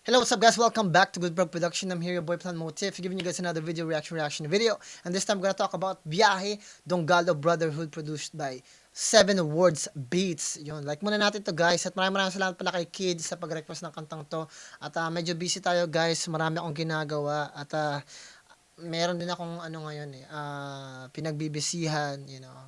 Hello, what's up guys? Welcome back to Goodberg Production. I'm here, your boy Plan Motif, giving you guys another reaction video. And this time, I'm gonna talk about Biyahe Donggalo Brotherhood produced by Seven Words Beats. Yun, like muna natin to guys. At maraming salamat pala kay Kid sa pag-request ng kantang to. At medyo busy tayo guys. Marami akong ginagawa. At meron din akong ano ngayon pinagbibisihan,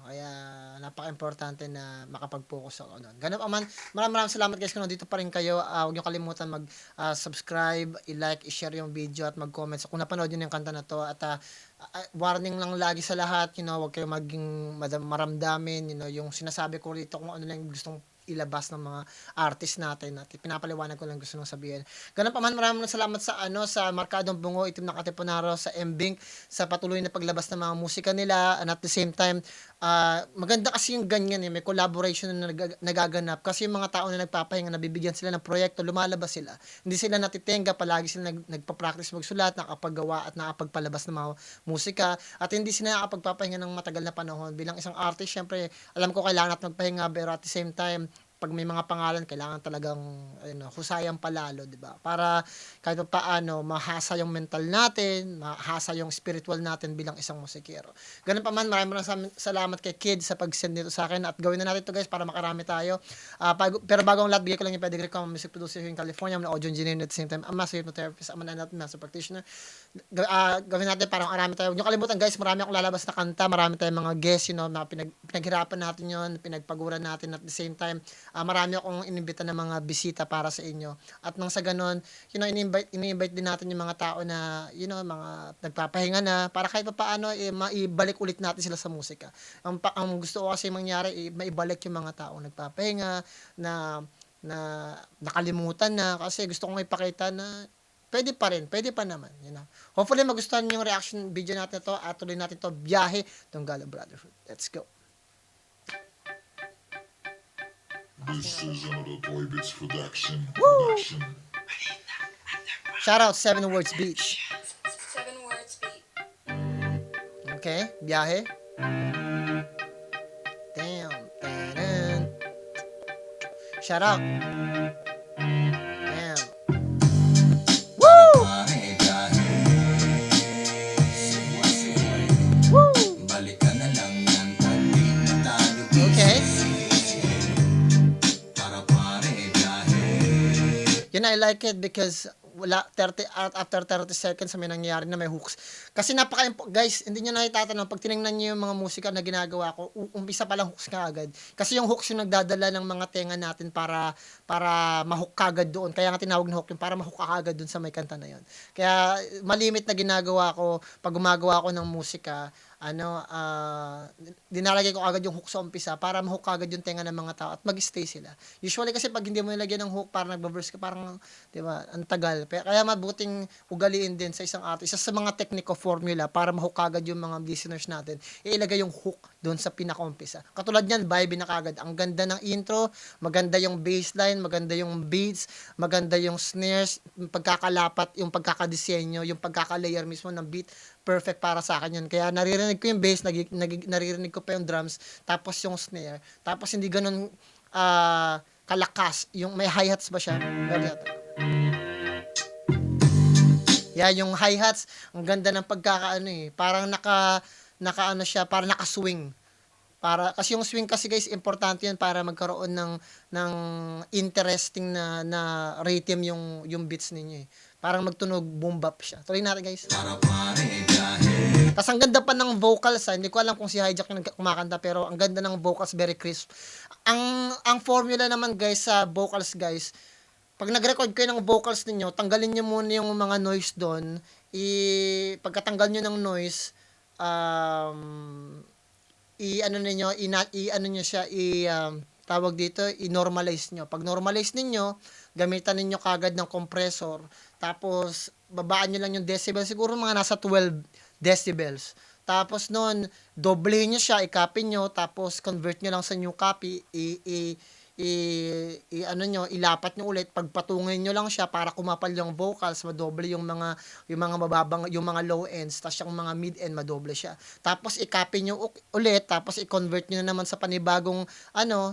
kaya napaka-importante na makapag-focus ako doon. Ganun pa man, maraming salamat guys kung nandito pa rin kayo. Huwag niyo kalimutan mag-subscribe, i-like, i-share yung video at mag-comment. So, kung napanood niyo yung kanta na to at warning lang lagi sa lahat, huwag kayong maging maramdamin, yung sinasabi ko rito kung ano lang yung gustong ilabas ng mga artist natin at pinapaliwanag ko lang gusto nang sabihin. Ganun pa man, maraming salamat sa Markadong Bungo, Itim na Katipunaro, sa Mbink sa patuloy na paglabas ng mga musika nila, and at the same time maganda kasi yung ganyan may collaboration na nagaganap kasi yung mga tao na nagpapahinga, nabibigyan sila ng proyekto, lumalabas sila. Hindi sila natitenga, palagi sila nagpa-practice magsulat, nakapaggawa at nakapagpalabas ng mga musika at hindi sila nakapagpapahinga ng matagal na panahon. Bilang isang artist, syempre alam ko kailangan at magpahinga, pero at the same time pag may mga pangalan, kailangan talagang husayan palalo, 'di ba? Para kahit paano mahasa yung mental natin, mahasa yung spiritual natin bilang isang musikero. Ganun pa man, maraming salamat kay Kid sa pag-send nito sa akin at gawin na natin to guys para makarami tayo. Pero bago ang lahat, bigay ko lang yung pedigree ko, music producer here in California, I'm an audio engineer at the same time, I'm a hypnotherapist, I'm an master practitioner. Gawin natin para makarami tayo. Huwag niyo kalimutan guys, marami akong lalabas na kanta, marami tayong mga guests, pinaghirapan natin yon, pinagpaguran natin at the same time marami akong inimbita ng mga bisita para sa inyo. At nang sa ganon, ini-invite din natin yung mga tao na, mga nagpapahinga na, para kahit paano, maibalik ulit natin sila sa musika. Ang gusto ko kasi mangyari, maibalik yung mga tao nagpapahinga, na nakalimutan na, kasi gusto kong ipakita na, pwede pa naman, Hopefully, magustuhan yung reaction video natin to at tuloy natin to Biyahe Donggalo Brotherhood. Let's go. This is another Boy Bits production. Woo! Shout out Seven Words Beach. Seven Words Beat. Okay, Biyahe. Damn. Taran. Shout out. Damn. Woo! Woo! Okay. I like it because after 30 seconds may nangyayari na may hooks. Kasi guys, hindi niyo na itatanong pag tiningnan niyo yung mga musika na ginagawa ko, umpisa pa lang hooks ka agad. Kasi yung hooks yung nagdadala ng mga tenga natin para ma-hook ka agad doon. Kaya nga tinawag na hook yung para ma-hook ka agad doon sa may kanta na yon. Kaya malimit na ginagawa ko pag gumagawa ko ng musika, dinalagay ko agad yung hook sa umpisa para ma-hook agad yung tenga ng mga tao at mag-stay sila. Usually kasi pag hindi mo nilagyan ng hook, parang nagba-verse ka, parang, di ba, ang tagal. Kaya mabuting ugaliin din sa isang artist. Isa sa mga technical formula para ma-hook agad yung mga listeners natin, ilagay yung hook doon sa pinaka-umpisa. Katulad niyan, vibe na kagad. Ang ganda ng intro, maganda yung bassline, maganda yung beats, maganda yung snares, pagkakalapat, yung pagkakadisenyo, yung pagkaka-layer mismo ng beat, perfect para sa akin yun. Kaya naririnig ko yung bass, naririnig ko pa yung drums, tapos yung snare. Tapos hindi ganun kalakas. Yung may hi-hats ba siya? Yeah, yung hi-hats, ang ganda ng pagkakaano parang naka siya, parang naka-swing. Kasi yung swing kasi guys, importante yan para magkaroon ng interesting na rhythm yung beats ninyo Parang magtunog boom bap siya. Tuloy natin guys. Tapos ang ganda pa ng vocals hindi ko alam kung si Hijack yung kumakanta pero ang ganda ng vocals, very crisp. Ang formula naman guys sa vocals guys, pag nag-record kayo ng vocals ninyo, tanggalin niyo muna yung mga noise doon. Pagkatanggal niyo ng noise, tawag dito, i-normalize nyo. Pag normalize ninyo, gamitan ninyo kagad ng compressor, tapos babaan nyo lang yung decibels, siguro mga nasa 12 decibels. Tapos nun, doblehin nyo siya, i-copy nyo, tapos convert nyo lang sa new copy, ilapat nyo ulit, pagpatungin nyo lang siya para kumapal yung vocals, madoble yung mga mababang, yung mga low ends, tapos yung mga mid end madoble siya. Tapos i-copy nyo ulit, tapos i-convert nyo na naman sa panibagong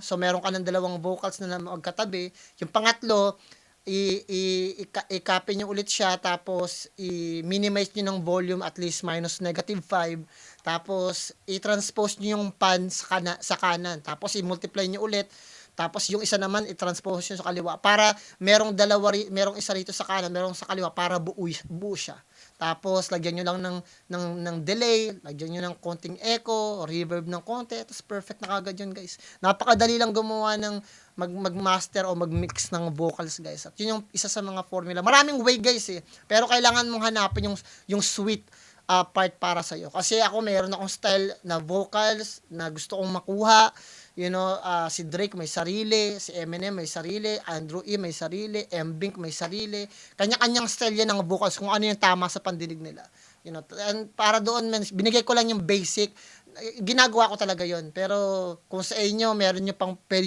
so meron ka ng dalawang vocals na magkatabi. Yung pangatlo, i-copy nyo ulit siya, tapos i-minimize nyo ng volume at least minus -5, tapos i-transpose nyo yung pan sa kanan, tapos i-multiply nyo ulit, tapos yung isa naman i-transpose nyo sa kaliwa para merong isa rito sa kanan, merong sa kaliwa para buo siya. Tapos lagyan nyo lang ng delay, lagyan nyo ng konting echo, reverb ng konti, tapos perfect na kagad yun, guys. Napakadali lang gumawa ng mag-master o mag-mix ng vocals, guys. At yun yung isa sa mga formula. Maraming way, guys, eh. Pero kailangan mong hanapin yung sweet part para sa'yo. Kasi ako meron akong style na vocals na gusto kong makuha. You know, si Drake may sarili, si Eminem may sarili, Andrew E may sarili, M-Bink may sarili. Kanya-kanyang style yan ng vocals kung ano yung tama sa pandinig nila. You know, and para doon, binigay ko lang yung basic. Ginagawa ko talaga yon. Pero kung sa inyo, pwede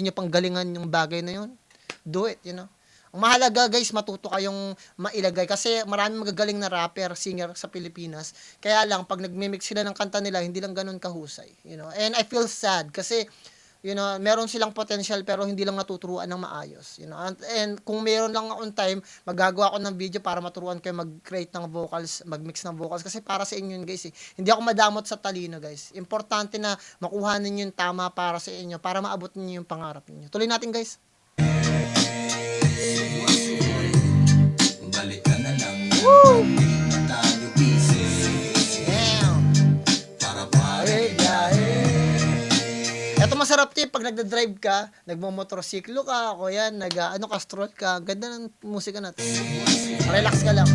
nyo pang galingan yung bagay na yun, do it, you know. Ang mahalaga, guys, matuto kayong mailagay kasi maraming magagaling na rapper, singer sa Pilipinas. Kaya lang, pag nagmimix sila ng kanta nila, hindi lang ganun kahusay, you know. And I feel sad kasi, you know, meron silang potential pero hindi lang natuturuan ng maayos, you know. And kung meron lang on time, magagawa ko ng video para maturuan kayo mag-create ng vocals, mag-mix ng vocals kasi para sa inyo yun, guys, eh. Hindi ako madamot sa talino, guys. Importante na makuha ninyo yung tama para sa inyo, para maabot niyo yung pangarap niyo. Tuloy natin, guys. Balik ka na lang. Woo! Na tayo busy. Damn. Para pare. Ito masarap tip pag nagda-drive ka, nagmo-motorsiklo ka, o yan, stroll ka, ganda ng musika natin. Relax ka lang.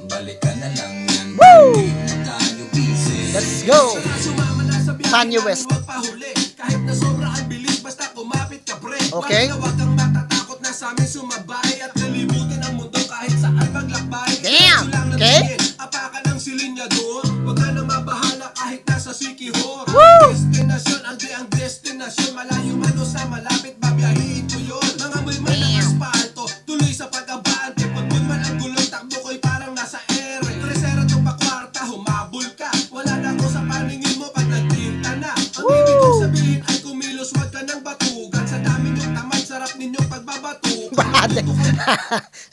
Balik ka na lang. Woo! Na tayo busy. Let's go! Sumama na sa biyahe Kanye namin, West. huwag pahuli. Kahit na sobra ang bilis, basta kumapit ka, pre. Okay. Huwag kang matatakot na sa amin sumabay at kalibutin ang mundo kahit saan maglakbay. Damn! Diretso lang na Okay. tingin, apakan ang silinyador. Huwag ka na mabahala kahit nasa Sikihor. Woo! Destinasyon, ang destinasyon. Malayo man o sa malapit, babiyahiin ko yun. Mga may man ng asfalto, tuloy sa pag-abante. Pagpun man ang gulong, takbo ko'y parang nasa ere. Tresera to pa kwarta, humabol ka. Wala na ko sa paningin mo pag nagtinta na. Ang ibig kong sabihin ay kumilos, wag ka ng batugan. Sa dami niyong tamad, sarap ninyong pagbabatukan.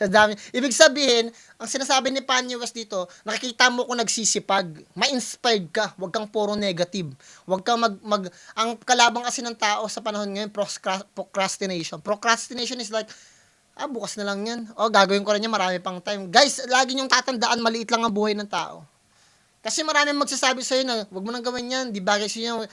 Sa dami. Ibig sabihin, ang sinasabi ni Kanye West dito, nakikita mo kung nagsisipag, ma-inspired ka, huwag kang puro negative. Huwag kang ang kalabang kasi ng tao sa panahon ngayon, procrastination. Procrastination is like, bukas na lang yan. Gagawin ko rin yan, marami pang time. Guys, lagi niyong tatandaan, maliit lang ang buhay ng tao. Kasi maraming magsasabi sa'yo na, huwag mo nang gawin yan, di bagay sa'yo.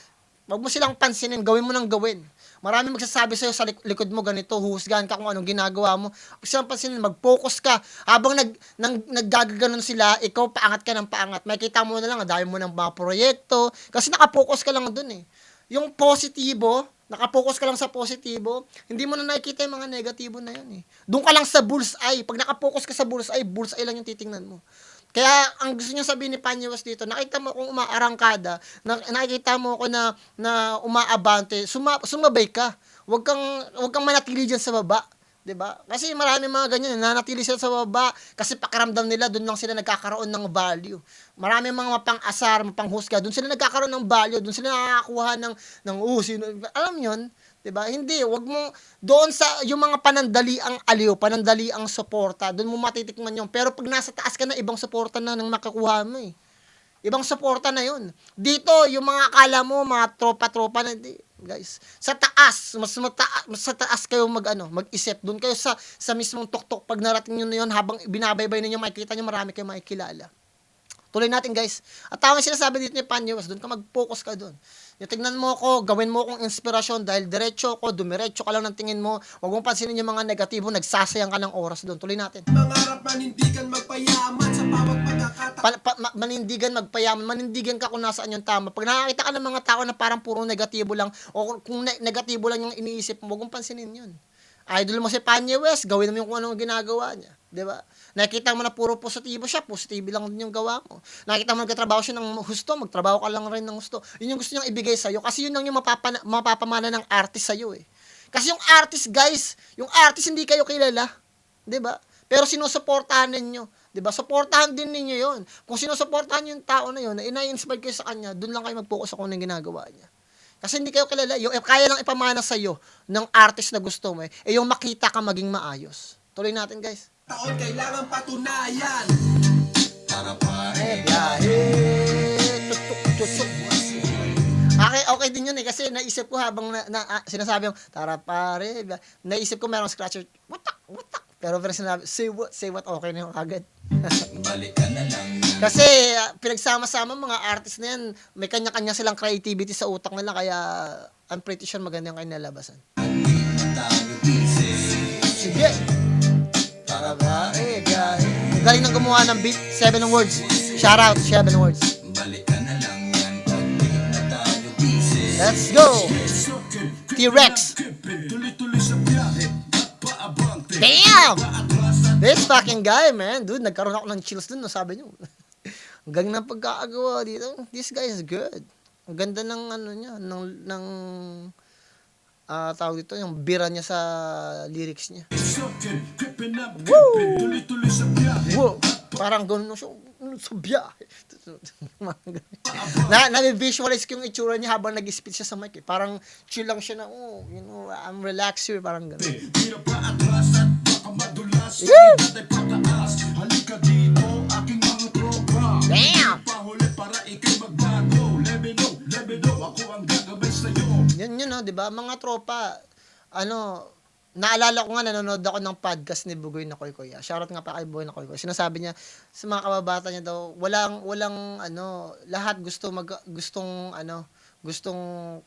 Huwag mo silang pansinin, gawin mo nang gawin. Maraming magsasabi sa'yo sa likod mo ganito, huhusgahan ka kung anong ginagawa mo. Huwag silang pansinin, mag-focus ka. Habang naggagaganon sila, ikaw paangat ka ng paangat. Makikita mo na lang, dami mo ng mga proyekto. Kasi nakapokus ka lang dun eh. Yung positibo, nakapokus ka lang sa positibo, hindi mo na nakikita yung mga negatibo na yun eh. Doon ka lang sa bullseye. Pag nakapokus ka sa bullseye lang yung titingnan mo. Kaya ang gusto niya sabihin ni Kanye West dito, nakita mo kung umaarangkada, nakikita mo ko na umaabante, sumabay ka. Huwag kang manatili diyan sa baba, 'di ba? Kasi marami mga ganyan, nanatili sila sa baba kasi pakiramdam nila doon lang sila nagkakaroon ng value. Marami mga mapang-asar, mapanghusga, doon sila nagkakaroon ng value, doon sila nakakakuha ng sino, alam niyo 'yon? 'Di ba? Hindi, wag mo doon sa yung mga panandaliang aliw, panandaliang suporta, doon mo matitikman 'yon. Pero pag nasa taas ka na, ibang suporta na nang makukuha mo eh. Ibang suporta na 'yon. Dito, yung mga akala mo, mga tropa-tropa na guys. Sa taas, sa taas kayo mag-isip. Doon kayo sa mismong tuktok pag narating niyo na 'yon, habang binabaybay ninyo, makikita niyo marami kayong makikilala. Tuloy natin, guys. At tama yung sinasabi dito ni Kanye West, doon ka mag-focus ka doon. Yung tignan mo ko, gawin mo akong inspirasyon dahil diretso ko, dumiretso ka lang ng tingin mo. Huwag mong pansinin yung mga negatibo, nagsasayang ka ng oras doon. Tuloy natin. Mangarap manindigan, magpayaman sa bawat pagkakataon. Manindigan, magpayaman, manindigan ka kung nasaan yung tama. Pag nakakita ka ng mga tao na parang puro negatibo lang, o kung negatibo lang yung iniisip mo, huwag mong pansinin yun. Idol mo si Kanye West, gawin mo yung kung anong ginagawa niya. Diba? Nakikita mo na puro positibo siya, positibo lang din yung gawa mo. Nakikita mo nagtatrabaho siya ng husto, magtrabaho ka lang rin ng husto. Yun yung gusto niyang ibigay sa'yo kasi yun lang yung mapapamana ng artist sa'yo eh. Kasi yung artist, guys, yung artist hindi kayo kilala. Diba? Pero sinusuportahan ninyo. Diba? Suportahan din ninyo yun. Kung sinusuportahan yung tao na yun, na ina-inspire kayo sa kanya, dun lang kayo mag-focus sa kung anong ginagawa niya. Kasi hindi kayo kilala. Yung kaya lang ipamana sa'yo ng artist na gusto mo yung makita ka maging maayos. Tuloy natin, guys. Taon kailangan patunayan. Para pare Biyahe. Tutok. Okay din yun eh. Kasi naisip ko habang sinasabi yung, tara pare. Naisip ko merong scratcher. Watak. Pero sinabi, say what, okay na yung agad. balikan na lang yan. Kasi pinagsama-sama mga artist na yan, may kanya-kanya silang creativity sa utak nila. Kaya I'm pretty sure maganda yung kinalabasan. Hindi na tayo busy. Sige. Para pare Ang galing ng gumawa ng beat, 7 words. Shout out, 7 words. balikan na lang yan. Pag di na tayo busy. Let's go. T-Rex. Tuloy-tuloy sa biyahe. At paabante. Damn! Paatras at This fucking guy, man. Dude, nagkaroon ako ng chills dun, no, sabi niyo. Ang galing ng pagkakagawa dito. This guy is good. Ang ganda ng ano niya, ng tawag dito, yung bira niya sa lyrics niya. tuloy-tuloy sa biyahe. Wow! Parang gano'n siya. Sa biyahe. Na-visualize ko yung itsura niya habang nag-speech siya sa mic. Eh. Parang chill lang siya na, I'm relaxed here. Parang gano'n. Tira pa atras at baka madulas. Yeah! Natay pataas. Halika dito, aking mga tropa. Damn! Pahuli para ikay magbago. Lebedo, ako ang gagabay sa'yo. Yan yun, no, di ba? Mga tropa, naalala ko nga, nanonood ako ng podcast ni Bugoy na Koy. Shoutout nga pa kay Bugoy na Koy. Sinasabi niya, sa mga kababata niya daw, walang, lahat gustong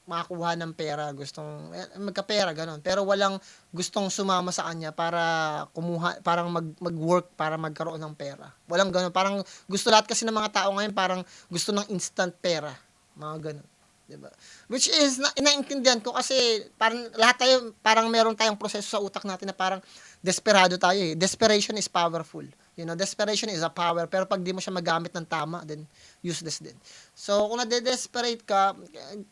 makakuha ng pera, gustong, magkapera, ganon. Pero walang gustong sumama sa kanya para parang mag-work para magkaroon ng pera. Walang ganon. Parang gusto lahat kasi ng mga tao ngayon, parang gusto ng instant pera. Mga ganon. Diba? Which is, inaintindihan ko kasi parang lahat tayo, parang meron tayong proseso sa utak natin na parang desperado tayo eh. Desperation is powerful. Desperation is a power. Pero pag di mo siya magamit ng tama, then useless din. So, kung nade-desperate ka,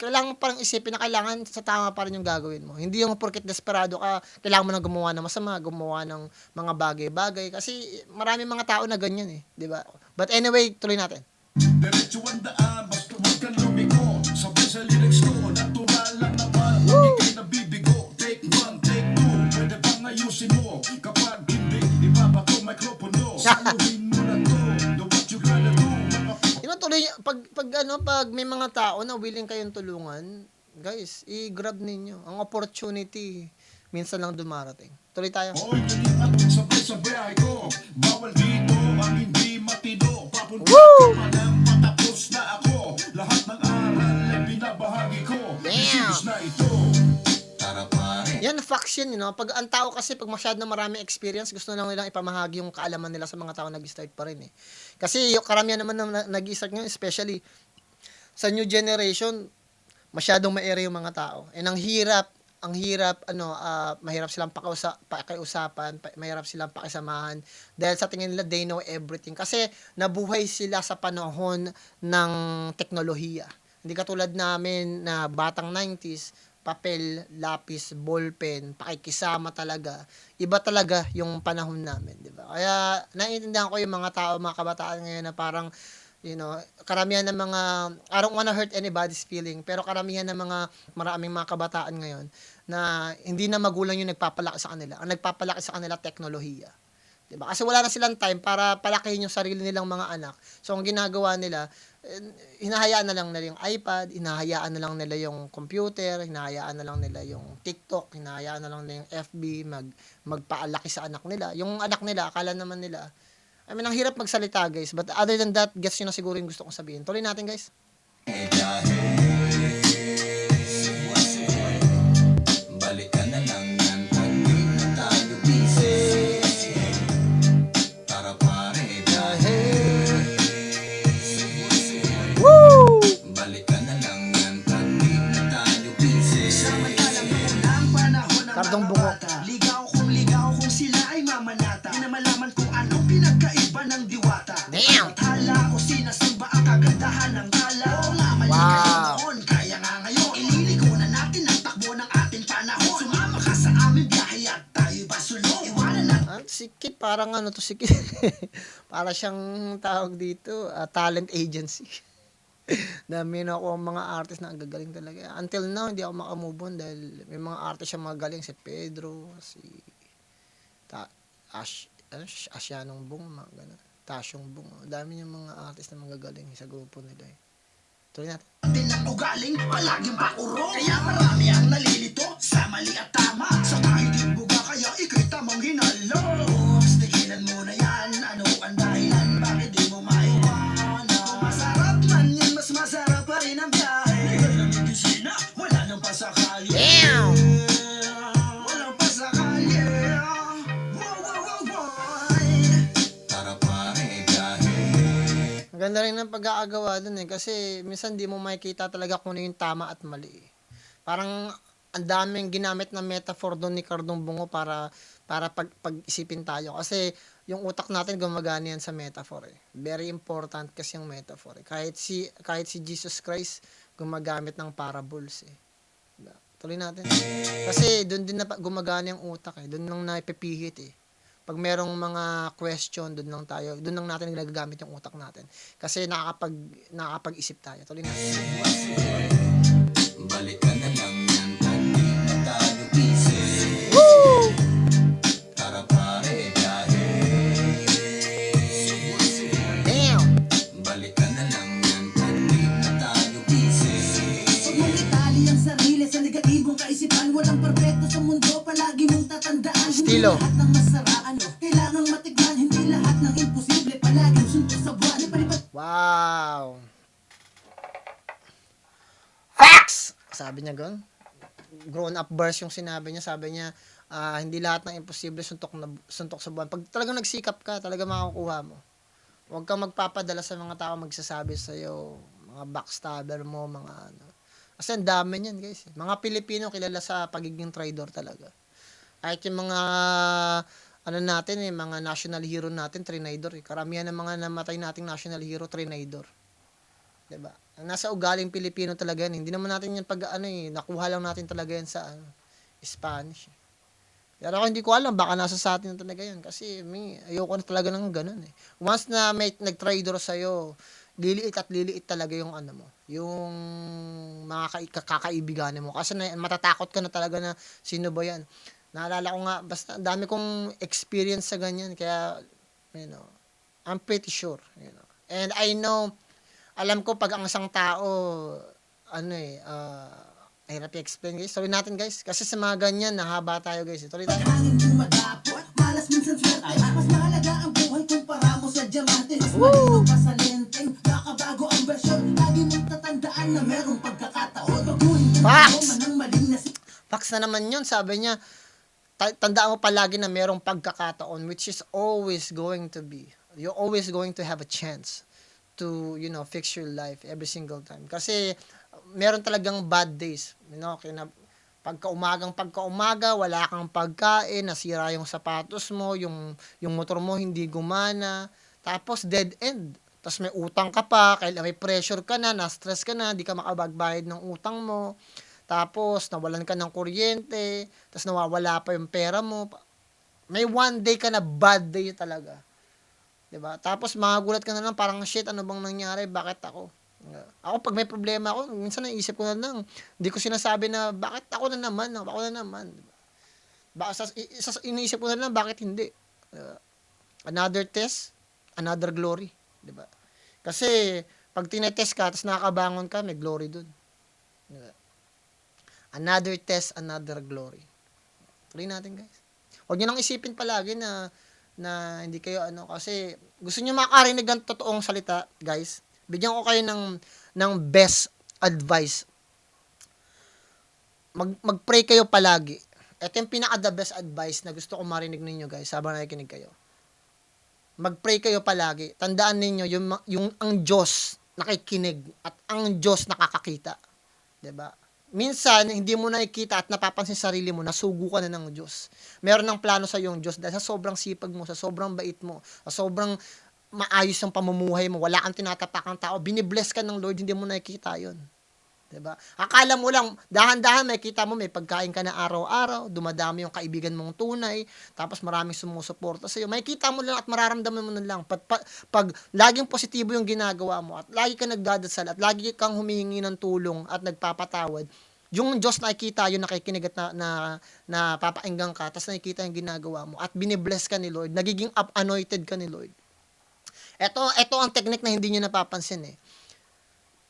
kailangan mo parang isipin na kailangan sa tama pa rin yung gagawin mo. Hindi yung porket desperado ka, kailangan mo na gumawa ng masama, gumawa ng mga bagay-bagay. Kasi maraming mga tao na ganyan eh. Diba? But anyway, tuloy natin. Diretso ang daan, basta huwag kang lumiko. Sabay sa lyrics ko, natural lang naman. Pag ikay nabibigo, take 1, take 2. Pwede bang ayusin mo? Kapag hindi, ibaba ko mikropono. Saluhin mo na to, do what you gotta do. Tuloy, pag may mga tao na willing kayong tulungan, guys, i-grab ninyo. Ang opportunity, minsan lang dumarating. Tuloy tayo. Hoy, ganyan at sabay sa biyahe ko. Bawal dito ang hindi matino. Papunta Woo! ka pa lang, patapos na ako. Lahat ng aral ay binabahagi ko. Isibis na ito. Para pare Yan, facts yun, Pag ang tao kasi, pag masyado na maraming experience, gusto na nilang ipamahagi yung kaalaman nila sa mga tao nag-start pa rin, eh. Kasi yung karamihan naman na nag-start ngayon, especially sa new generation, masyadong ma-ere yung mga tao. And ang hirap, mahirap silang pakiusapan, mahirap silang pakisamahan dahil sa tingin nila they know everything. Kasi nabuhay sila sa panahon ng teknolohiya. Hindi katulad namin na batang 90s, papel, lapis, ballpen, pakikisama talaga. Iba talaga yung panahon namin, di ba? Kaya naiintindihan ko yung mga tao, mga kabataan ngayon na parang karamihan ng mga, I don't wanna hurt anybody's feeling, pero karamihan ng maraming mga kabataan ngayon na hindi na magulang yung nagpapalaki sa kanila. Ang nagpapalaki sa kanila, teknolohiya. Diba? Kasi wala na silang time para palakihin yung sarili nilang mga anak. So, ang ginagawa nila, hinahayaan na lang nila yung iPad, hinahayaan na lang nila yung computer, hinahayaan na lang nila yung TikTok, hinahayaan na lang nila yung FB, magpaalaki sa anak nila. Yung anak nila, akala naman nila, ang hirap magsalita, guys. But other than that, gets nyo na siguro yung gusto kong sabihin. Tuloy natin, guys. balikan na lang yan. Pag di na tayo busy. Para pare Woo! balikan na lang yan. Pag di na tayo busy. Samantalang noon ang panahon ng Kardong mga bungo. bata. Ligaw kung sila ay mamanata. Di na malaman kung anong pinagkaiba ng diwata. Damn! Tala ko sinasamba ang kagandahan ng tala. Oo nga, mali Wow. kayo noon. Kaya nga ngayon, ililiko na natin ang takbo ng ating panahon. Sumama ka sa aming biyahe at tayo'y basunod. Iwanan natin. Si Kit, parang si Kit. Para siyang tawag dito, talent agency. Dami na ako ang mga artist na ang gagaling talaga. Until now, hindi ako makamove on dahil may mga artist siyang magaling. Si Pedro, Asianong Bong, mga ganun. Tasyong Bong. Dami yung mga artist na magagaling sa grupo nila eh. Tuloy natin. Tilang ugaling, palaging paurong. Kaya marami ang nalilito sa mali at tama. Sa kahit buga kaya ikay tamang hinalo. Oops, tigilan mo na yan. Ano ang dahilan? Bakit di mo maiwanan? Kung masarap man yan, mas masarap pa rin ang biyahe. Legal ng medisina, wala nang pasakali. Damn! Walang pasakali. Wow, wow, wow, wow. Tara pare, biyahe. Ang ganda rin ng pag-aagawa dun eh. Kasi minsan di mo makikita talaga kung ano yung tama at mali eh. Parang ang daming ginamit na metaphor doon ni Cardong Bungo para pag-isipin tayo. Kasi yung utak natin gumagana yan sa metaphor eh. Very important kasi yung metaphor eh. Kahit si Jesus Christ gumagamit ng parables eh. Diba? Tuloy natin. Kasi doon din na gumagana yung utak eh. Doon nang naipipihit eh. Pag merong mga question, doon lang natin nagagamit yung utak natin. Kasi nakakapag-isip tayo. Tuloy natin. Balik ka na lang yan, hindi na tayo busy. Tara pare, biyahe. Damn! Balik ka na lang yan, hindi na tayo busy. Huwag mong itali ang sarili sa negatibong kaisipan. Walang perfecto sa mundo, palagi mong tatandaan. Estilo. Hindi lahat ng masaraan, kailangang matikman. Hindi lahat ng imposible, palaging suntok sa buwan. Ipalipat Wow! Facts! Sabi niya gano'n. Grown up verse yung sinabi niya. Sabi niya, hindi lahat ng imposible suntok sa buwan. Pag talagang nagsikap ka, talaga makukuha mo. Huwag kang magpapadala sa mga tao magsasabi sa'yo, mga backstabber mo, mga ano. Kasi ang dami niyan, guys. Mga Pilipino kilala sa pagiging traitor talaga. Kahit yung mga natin mga national hero natin, trinidor eh. Karamihan ng mga namatay nating national hero, trinidor. 'Di ba? Nasa ugaling Pilipino talaga yan. Hindi naman natin yan nakuha lang natin talaga yan sa Spanish. Pero ako hindi ko alam, baka nasa sa atin talaga yan. Kasi ayoko na talaga ng ganun eh. Once na may nag-traitor sa'yo, liliit talaga yung mo, yung mga kakaibigan mo. Kasi matatakot ka na talaga na sino ba yan. Naalala ko nga, basta dami kong experience sa ganyan. Kaya, I'm pretty sure. And I know, alam ko pag ang isang tao, hirap i-explain guys. Tuloy natin guys. Kasi sa mga ganyan, nahaba tayo guys. Tuloy tayo. hangin dumadapot, malas minsan swerte. Mas mahalaga ang buhay kumpara mo sa diamante. Mas malino pa sa lenteng, nakabago ang bersyon. Lagi mong tatandaan na merong pagkakataon. Baguhin ka Facts! man ang maling na Facts na naman yun. Sabi niya, tandaan mo palagi na merong pagkakataon which is always going to be. You're always going to have a chance to, fix your life every single time. Kasi, meron talagang bad days. Pagka-umaga, wala kang pagkain, nasira yung sapatos mo, yung motor mo hindi gumana, tapos dead end. Tapos may utang ka pa, may pressure ka na, na-stress ka na, di ka makabagbayad ng utang mo. Tapos, nawalan ka ng kuryente, tapos nawawala pa yung pera mo. May one day ka na bad day talaga. 'Di ba? Tapos magugulat ka na lang, parang shit, ano bang nangyari? Bakit ako? Ako pag may problema ako, minsan naisip ko na lang, hindi ko sinasabi na bakit ako na naman, diba? Iniisip ko na lang bakit hindi. Diba? Another test, another glory, 'di ba? Kasi pag tinetest ka tapos nakakabangon ka, may glory dun. Diba? Another test, another glory. Tuloy natin, guys. Huwag niyo nang isipin palagi na hindi kayo kasi gusto niyo makarinig ng totoong salita, guys. Bigyan ko kayo ng best advice. Mag-pray kayo palagi. Ito yung pinaka-the best advice na gusto ko marinig ninyo, guys, habang nakikinig kayo. Mag-pray kayo palagi. Tandaan ninyo yung ang Diyos nakikinig at ang Diyos nakakakita. 'Di ba? Minsan, hindi mo nakikita at napapansin sa sarili mo, nasugo ka na ng Diyos. Meron ng plano sa iyong Diyos dahil sa sobrang sipag mo, sa sobrang bait mo, sa sobrang maayos ang pamumuhay mo, wala kang tinatapakang tao, binibless ka ng Lord, hindi mo nakikita yun. Diba? Akala mo lang, dahan-dahan makikita mo, may pagkain ka na araw-araw, dumadami yung kaibigan mong tunay, tapos maraming sumusuporta sa iyo. Makikita mo lang at mararamdaman mo na lang. Pag laging positibo yung ginagawa mo, at lagi ka nagdadasal, at lagi kang humihingi ng tulong at nagpapatawad, Yung Diyos nakikita, yung nakikinig at na papakinggan ka, tapos nakikita yung ginagawa mo, at binibless ka ni Lord, nagiging anointed ka ni Lord. Ito ang technique na hindi nyo napapansin eh.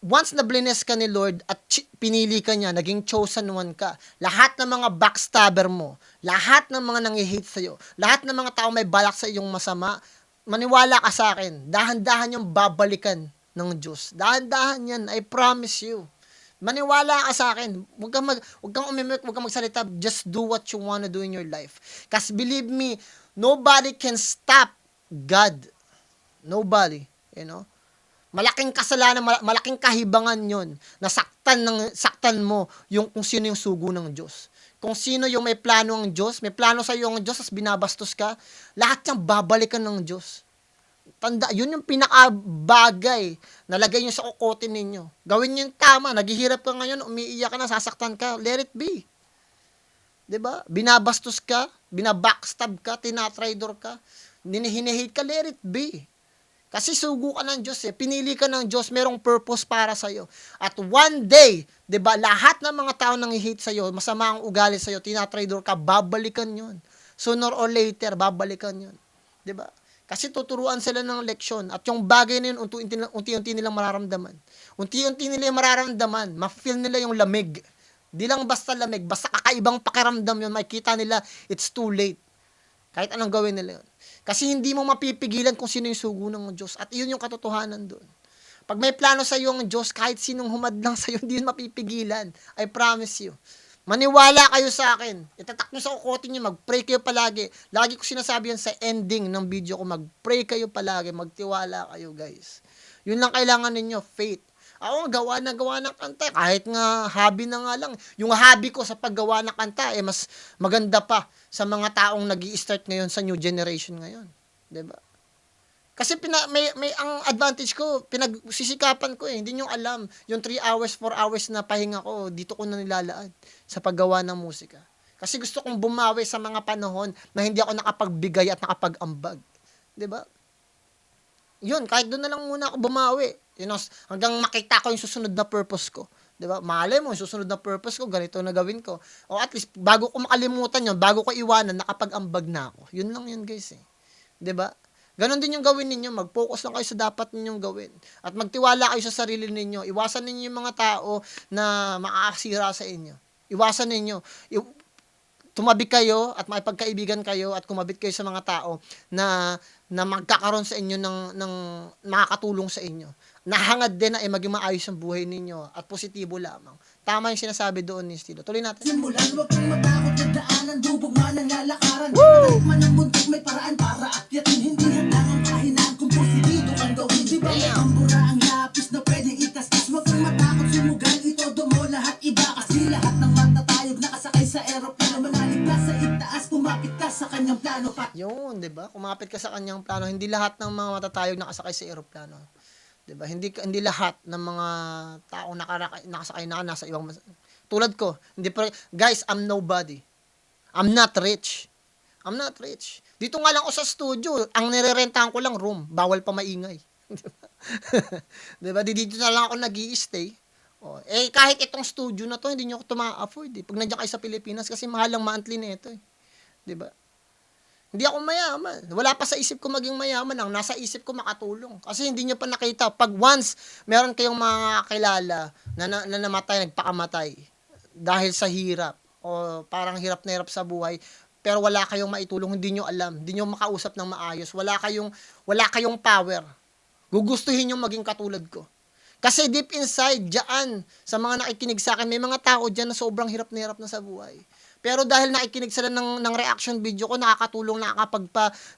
Once na bless ka ni Lord at pinili ka niya, naging chosen one ka, lahat ng mga backstabber mo, lahat ng mga nangi-hate sa'yo, lahat ng mga tao may balak sa iyong masama, maniwala ka sa akin, dahan-dahan yung babalikan ng Diyos. Dahan-dahan yan, I promise you. Maniwala ka sa akin. Huwag kang umimik, huwag kang magsalita. Just do what you wanna do in your life. Kasi believe me, nobody can stop God. Nobody. You know? Malaking kasalanan, malaking kahibangan yon na saktan mo yung kung sino yung sugo ng Diyos. Kung sino yung may plano ng Diyos, may plano sa iyo ng Diyos, as binabastos ka, lahat yung babalikan ng Diyos. Tanda, yun yung pinakabagay na lagay nyo sa kokote ninyo. Gawin nyo yung tama, naghihirap ka ngayon, umiiyak ka na, sasaktan ka, let it be. 'Di ba? Binabastos ka, binabackstab ka, tinatraidor ka, hinihate ka, let it be. Kasi sugo ka ng Diyos eh. Pinili ka ng Diyos, merong purpose para sa'yo. At one day, 'di ba, lahat ng mga tao nang i-hate sa'yo, masama ang ugali sa'yo, tinatraidor ka, babalikan yun. Sooner or later, babalikan yun. 'Di ba? Kasi tuturuan sila ng leksyon. At yung bagay na yun, unti-unti nilang mararamdaman. Unti-unti nila yung mararamdaman. Ma-feel nila yung lamig. Di lang basta lamig, basta kakaibang pakiramdam yun, makikita nila, it's too late. Kahit anong gawin nila yun. Kasi hindi mo mapipigilan kung sino yung sugo ng Diyos. At iyon yung katotohanan doon. Pag may plano sa iyo ang Diyos, kahit sinong humadlang sa iyo, hindi yun mapipigilan. I promise you. Maniwala kayo sa akin. Itatak nyo sa kukote nyo, mag-pray kayo palagi. Lagi ko sinasabi yan sa ending ng video ko, mag-pray kayo palagi, magtiwala kayo guys. Yun lang kailangan ninyo, faith. Ako, gawa ng kanta. Kahit nga hobby na nga lang. Yung hobby ko sa paggawa ng kanta, mas maganda pa sa mga taong nag-i-start ngayon sa new generation ngayon. 'Di ba? Kasi may ang advantage ko, pinagsisikapan ko eh. Hindi nyo alam. Yung 3 hours, 4 hours na pahinga ko, dito ko na nilalaan sa paggawa ng musika. Kasi gusto kong bumawi sa mga panahon na hindi ako nakapagbigay at nakapag-ambag. 'Di ba? Yun, kahit doon na lang muna ako bumawi. You know, hanggang makita ko yung susunod na purpose ko. 'Di ba? Malay mo, yung susunod na purpose ko, ganito na gawin ko. O at least, bago ko makalimutan yun, bago ko iwanan, nakapag-ambag na ako. Yun lang yun, guys eh. 'Di ba? Ganon din yung gawin ninyo. Mag-focus lang kayo sa dapat ninyong gawin. At magtiwala kayo sa sarili ninyo. Iwasan ninyo yung mga tao na makakasira sa inyo. Iwasan ninyo. Tumabi kayo at makipagkaibigan kayo at kumabit kayo sa mga tao na magkakaroon sa inyo ng makakatulong sa inyo. Nahangad din na maging maayos ang buhay ninyo at positibo lamang. Tama yung sinasabi doon ni Stilo. Tuloy natin. Simulan, huwag kang matakot na daanan, dubog man ang lalakaran. Kahit man ang buntok, may paraan para akyatin. Hindi hadlang ang kahinaan kung positibo kang gawin. Di ba may ambura ang lapis na pwedeng itastas? Huwag kang matakot, sumugal, itodo mo lahat iba. Kasi lahat ng matatayog nakasakay sa aeroplano, manalig ka sa itaas, kumapit ka sa kanyang plano. Yun, 'di ba? Kumapit ka sa kanyang plano. Hindi lahat ng mga matatayog nakasakay sa eroplano. 'Di ba? Hindi lahat ng mga tao nakasakay na nasa ibang tulad ko. Hindi pa guys, I'm nobody. I'm not rich. I'm not rich. Dito nga lang ako sa studio, ang nirerentahan ko lang room, bawal pa maingay. 'Di ba? Dito na lang ako nag-i-stay. Oh, kahit itong studio na 'to, hindi niyo ko ma-afford eh. Pag nandiyan kayo sa Pilipinas kasi mahal ang monthly nito eh. 'Di ba? Hindi ako mayaman. Wala pa sa isip ko maging mayaman. Ang nasa isip ko makatulong. Kasi hindi nyo pa nakita. Pag once, meron kayong mga kilala na namatay, nagpakamatay dahil sa hirap o parang hirap na hirap sa buhay, pero wala kayong maitulong, hindi nyo alam, hindi nyo makausap ng maayos, wala kayong power. Gugustuhin nyo maging katulad ko. Kasi deep inside, dyan, sa mga nakikinig sa akin, may mga tao dyan na sobrang hirap na sa buhay. Pero dahil nakikinig sila ng reaction video ko, nakakatulong,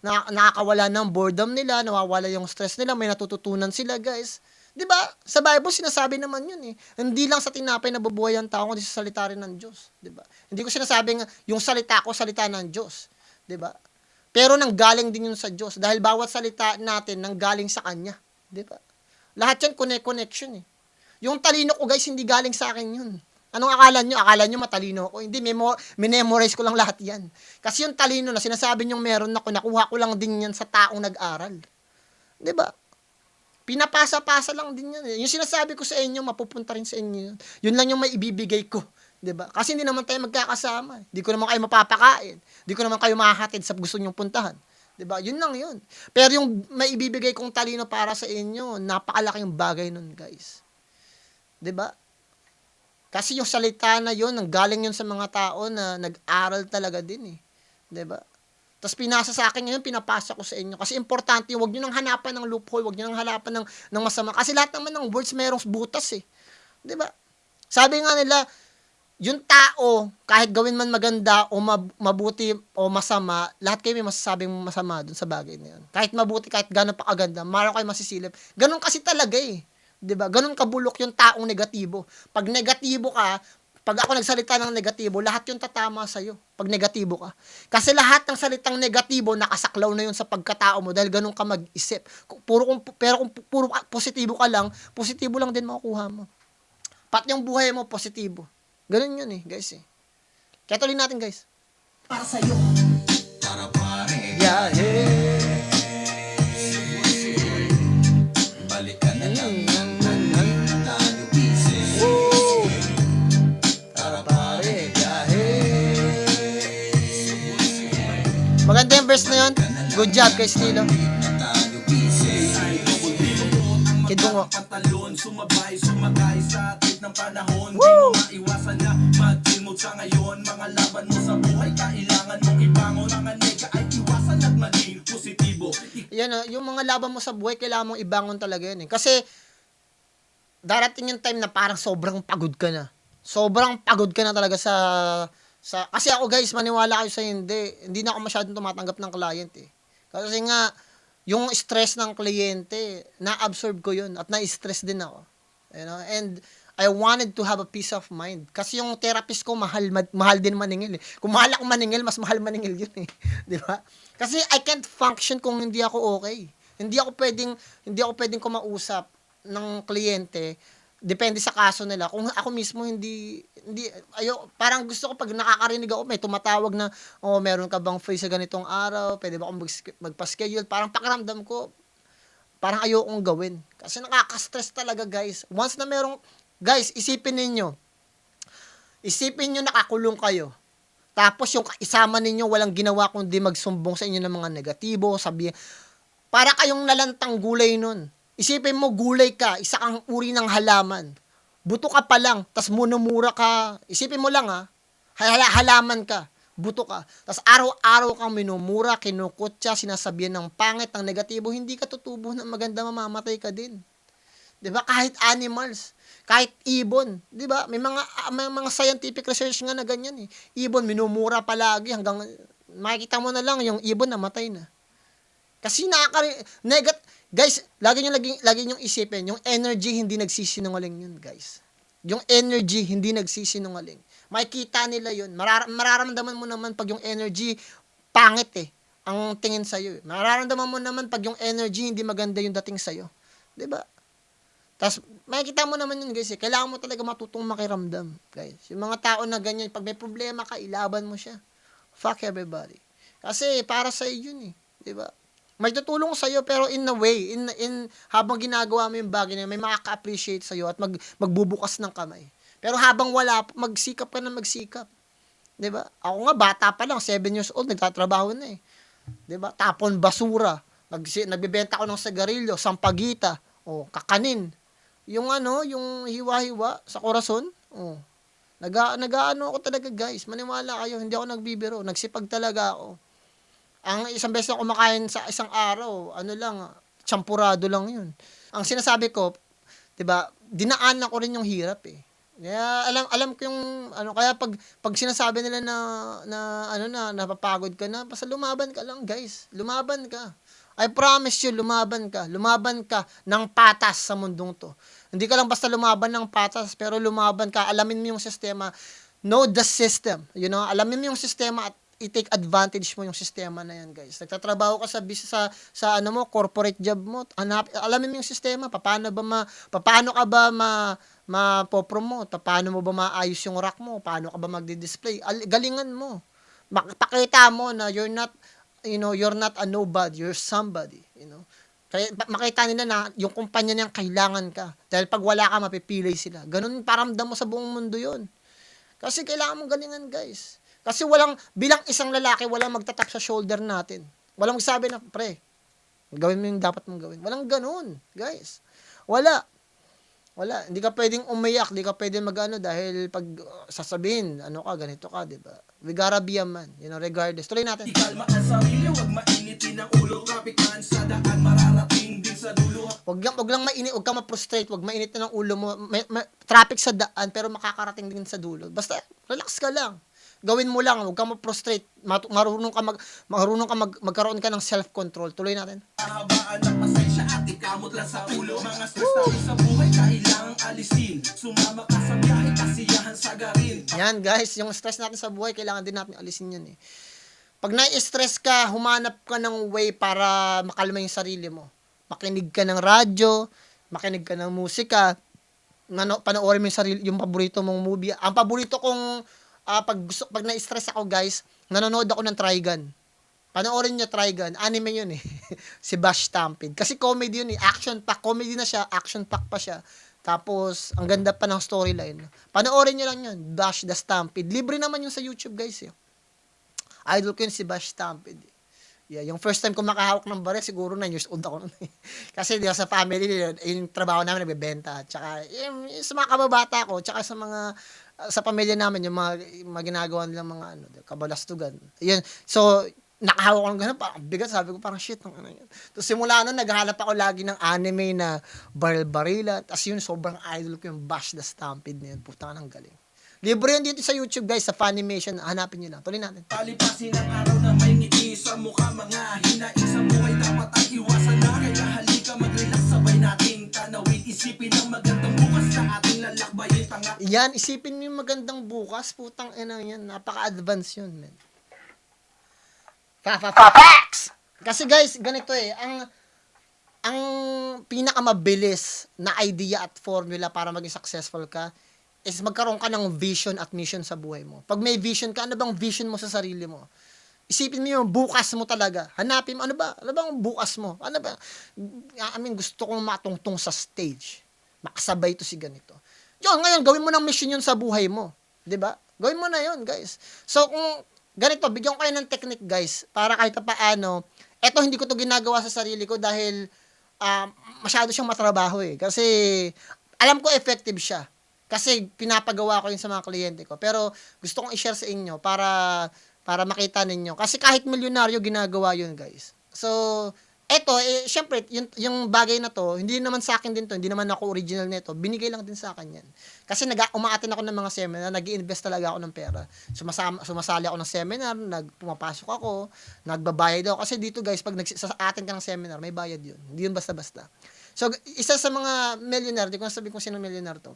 nakakawala ng boredom nila, nawawala yung stress nila, may natututunan sila, guys. 'Di ba? Sa Bible sinasabi naman 'yun eh. Hindi lang sa tinapay nabubuhay ang tao, kundi sa salita rin ng Diyos, 'di ba? Hindi ko sinasabing yung salita ko, salita ng Diyos, 'di ba? Pero nanggaling din 'yun sa Diyos dahil bawat salita natin nanggaling sa kanya, 'di ba? Lahat 'yan connection eh. Yung talino ko, guys, hindi galing sa akin 'yun. Anong akala nyo? Akala nyo matalino ako? Hindi, memorize ko lang lahat yan. Kasi yung talino na sinasabi nyong meron ako, nakuha ko lang din yan sa taong nag-aral. 'Di ba? Pinapasa-pasa lang din yan. Yung sinasabi ko sa inyo, mapupunta rin sa inyo yun. Yun lang yung may ibibigay ko 'Di ba? Kasi hindi naman tayo magkakasama. Hindi ko naman kayo mapapakain. Hindi ko naman kayo mahahatid sa gusto nyong puntahan. 'Di ba? Yun lang yun. Pero yung maibibigay kong talino para sa inyo, napakalaking bagay nun, guys. 'Di ba? Kasi yung salita na yun, nanggaling yun sa mga tao na nag-aral talaga din eh. 'Di ba? Tapos pinasa sa akin ngayon, pinapasa ko sa inyo. Kasi importante, huwag nyo nang hanapan ng loophole, huwag nyo nang hanapan ng masama. Kasi lahat naman ng words mayroong butas eh. 'Di ba? Sabi nga nila, yung tao, kahit gawin man maganda o mabuti o masama, lahat kayo may masasabing masama dun sa bagay na yun. Kahit mabuti, kahit gano'n pa kaganda, meron kayo masisilip. Ganon kasi talaga eh. 'Di ba? Ganon kabulok yung taong negatibo. Pag negatibo ka, pag ako nagsalita ng negatibo, lahat yung tatama sa'yo. Pag negatibo ka. Kasi lahat ng salitang negatibo, nakasaklaw na yun sa pagkatao mo dahil ganun ka mag-isip. Pero kung puro positibo ka lang, positibo lang din makukuha mo. Pati yung buhay mo, positibo. Ganun yun eh, guys eh. Kaya tuloy natin, guys. Para sa'yo. Tara pare, Yeah, hey. balikan na lang ang banding na tayo pieces. Tara pare, Maganda yung verse na yun. Good job, guys, Nilo. na tayo pieces. Kid Bungo. Pantalon, sumabay, sumakay sa atit ng panahon. Di mo maiwasan na mag-ilmod sa ngayon. Mga laban mo sa buhay, kailangan mong ibangon. Mga nega ay iwasan at maging positibo. Yan, yung mga laban mo sa buhay, kailangan mong ibangon talaga yun eh. Kasi, darating yung time na parang sobrang pagod ka na. Sobrang pagod ka na talaga kasi ako guys, maniwala kayo sa hindi na ako masyadong tumatanggap ng client eh. Kasi nga, yung stress ng kliyente, na-absorb ko yun at na-stress din ako. You know? And I wanted to have a peace of mind. Kasi yung therapist ko, mahal din maningil eh. Kung mahal ako maningil, mas mahal maningil yun eh. Di ba? Kasi I can't function kung hindi ako okay. Hindi ako pwedeng kumausap ng kliyente. Depende sa kaso nila. Kung ako mismo parang gusto ko pag nakakarinig ako, may tumatawag na, meron ka bang free sa ganitong araw? Pwede ba akong magpa-schedule? Parang pakiramdam ko, parang ayokong gawin. Kasi nakaka-stress talaga, guys. Once na guys, isipin niyo nakakulong kayo. Tapos yung isama ninyo walang ginawa kundi magsumbong sa inyo ng mga negatibo, para kayong nalantang gulay nun. Isipin mo, gulay ka, isa kang uri ng halaman. Buto ka pa lang, tas munumura ka. Isipin mo lang halaman ka, buto ka. Tas araw-araw kang minumura, kinukutya, sinasabihan ng pangit, ng negatibo, hindi ka tutubo ng maganda, mamamatay ka din. 'Di ba? Kahit animals, kahit ibon, 'di ba? May mga scientific research nga na ganyan eh. Ibon minumura palagi hanggang makikita mo na lang yung ibon namatay na. Kasi guys, lagi niyo isipin, yung energy hindi nagsisinungaling yun, guys. Yung energy hindi nagsisinungaling. Makikita nila yun. Mararamdaman mo naman pag yung energy pangit eh, ang tingin sa'yo. Mararamdaman mo naman pag yung energy hindi maganda yung dating sa'yo. 'Di ba? Tapos, makikita mo naman yun, guys eh. Kailangan mo talaga matutong makiramdam, guys. Yung mga tao na ganyan, pag may problema ka, ilaban mo siya. Fuck everybody. Kasi, para sa yun eh. 'Di ba? May tutulong sa'yo, pero in a way, habang ginagawa mo yung bagay na yun, may makaka-appreciate sa'yo at magbubukas ng kamay. Pero habang wala, magsikap ka na magsikap. 'Di ba? Ako nga, bata pa lang, 7 years old, nagtatrabaho na eh. 'Di ba? Tapon basura. Nagbebenta ko ng sigarilyo, sampagita, kakanin. Yung yung hiwa-hiwa sa korason, nag-aano ako talaga, guys. Maniwala kayo, hindi ako nagbibiro. Nagsipag talaga ako. Ang isang beses na kumakain sa isang araw, champurado lang yun. Ang sinasabi ko, 'di ba, dinaanan ko rin yung hirap eh. Kaya alam ko yung kaya pag sinasabi nila na napapagod ka na, basta lumaban ka lang, guys. Lumaban ka. I promise you, lumaban ka. Lumaban ka ng patas sa mundong to. Hindi ka lang basta lumaban ng patas, pero lumaban ka, alamin mo yung sistema. Know the system. You know, alamin mo yung sistema at i-take advantage mo yung sistema na yan, guys. Nagtatrabaho ka sa corporate job mo. Alamin mo yung sistema. Paano ka ba mapopromote? Paano mo ba maayos yung rack mo? Paano ka ba magdi-display? Galingan mo. Pakita mo na you're not a nobody, you're somebody, Kaya makita nila na yung kumpanya niyang kailangan ka. Dahil pag wala ka, mapipilay sila. Ganun paramdam mo sa buong mundo yun. Kasi kailangan mong galingan, guys. Kasi bilang isang lalaki, walang magtatap sa shoulder natin. Walang magsabi na, pre, gawin mo yung dapat mong gawin. Walang ganun, guys. Wala. Hindi ka pwedeng umiyak, hindi ka pwedeng magano dahil pag sasabihin, ano ka, ganito ka, di ba? We gotta be a man, regardless. Tuloy natin. Ikalma ang sarili, wag mainitin ang ulo. Traffic man sa daan, mararating din sa dulo. Wag lang mainit, wag ka ma-frustrate, wag mainit na ng ulo mo. May traffic sa daan pero makakarating din sa dulo. Basta relax ka lang. Gawin mo lang, wag ka ma-frustrate. Marunong ka magkaroon ka ng self-control. Tuloy natin. Kahabaan ng pasensya at ikamot lang sa ulo. Mga stress tayo sa buhay, kailangang alisin. Sumama ka sa biyahe, kasiyahan sa garin. Yan guys, yung stress natin sa buhay, kailangan din natin alisin yan eh. Pag na-stress ka, humanap ka ng way para makalma yung sarili mo. Makinig ka ng radyo, makinig ka ng musika, panoorin mo yung paborito mong movie. Ang paborito kong pag na-stress ako guys, nanonood ako ng Trigun. Panoorin nyo Trigun, anime yun eh. Si Bash Stampede. Kasi comedy yun eh, action pack, comedy na siya, action pack pa siya. Tapos, ang ganda pa ng storyline. Panoorin nyo lang yun, Bash the Stampede. Libre naman yun sa YouTube guys eh. Idol ko yun si Bash Stampede. Yeah, yung first time ko makahawak ng baril, siguro 9 years old ako nun. Kasi di ba, sa family, yung trabaho namin nagbebenta. Tsaka, sa mga kababata ko, tsaka sa pamilya namin, yung mga ginagawa nilang mga kabalastugan. Yun. So, nakahawak ko ng gano'n, parang bigat. Sabi ko, parang shit. Ano yun. Tapos simula nun, naghahanap ako lagi ng anime na baril-barila. Tapos yun, sobrang idol ko yung Bash the Stampede na yun. Putang ng galing. Libre yun dito sa YouTube guys, sa Funimation. Hanapin nyo lang. Tuloy natin. Palipasin ang araw na may ngiti sa mukha. Mga hinaing sa buhay dapat ay iwasan na. Kaya halika mag-relax, sabay nating tanawin. Isipin ang magandang bukas na ating lalakbayin. Yan, isipin mo yung magandang bukas. Putang ina yan. Napaka-advance yun, man. Facts! Kasi guys, ganito eh. Ang pinakamabilis na idea at formula para maging successful ka is magkaroon ka ng vision at mission sa buhay mo. Pag may vision ka, ano bang vision mo sa sarili mo? Isipin mo yung bukas mo talaga. Hanapin mo, ano bang bukas mo? Ano ba? Gusto kong matungtong sa stage. Makasabay to si ganito. Yun, ngayon, gawin mo ng mission yun sa buhay mo. 'Di ba? Gawin mo na yun, guys. So, kung ganito, bigyan ko kayo ng technique, guys, para kahit paano, eto hindi ko to ginagawa sa sarili ko dahil masyado siyang matrabaho eh. Kasi, alam ko effective siya. Kasi pinapagawa ko yun sa mga kliyente ko. Pero gusto kong i-share sa inyo para makita ninyo. Kasi kahit milyonaryo, ginagawa yun, guys. So, eto, syempre, yung bagay na to, hindi naman sa akin din to, hindi naman ako original nito, binigay lang din sa akin yan. Kasi umaattend ako ng mga seminar, nag-i-invest talaga ako ng pera. Sumasali ako ng seminar, pumapasok ako, nagbabayad ako. Kasi dito, guys, pag sa-attend ka ng seminar, may bayad yun. Hindi yun basta-basta. So, isa sa mga millionaire, di ko nasabi kung sino millionaire to,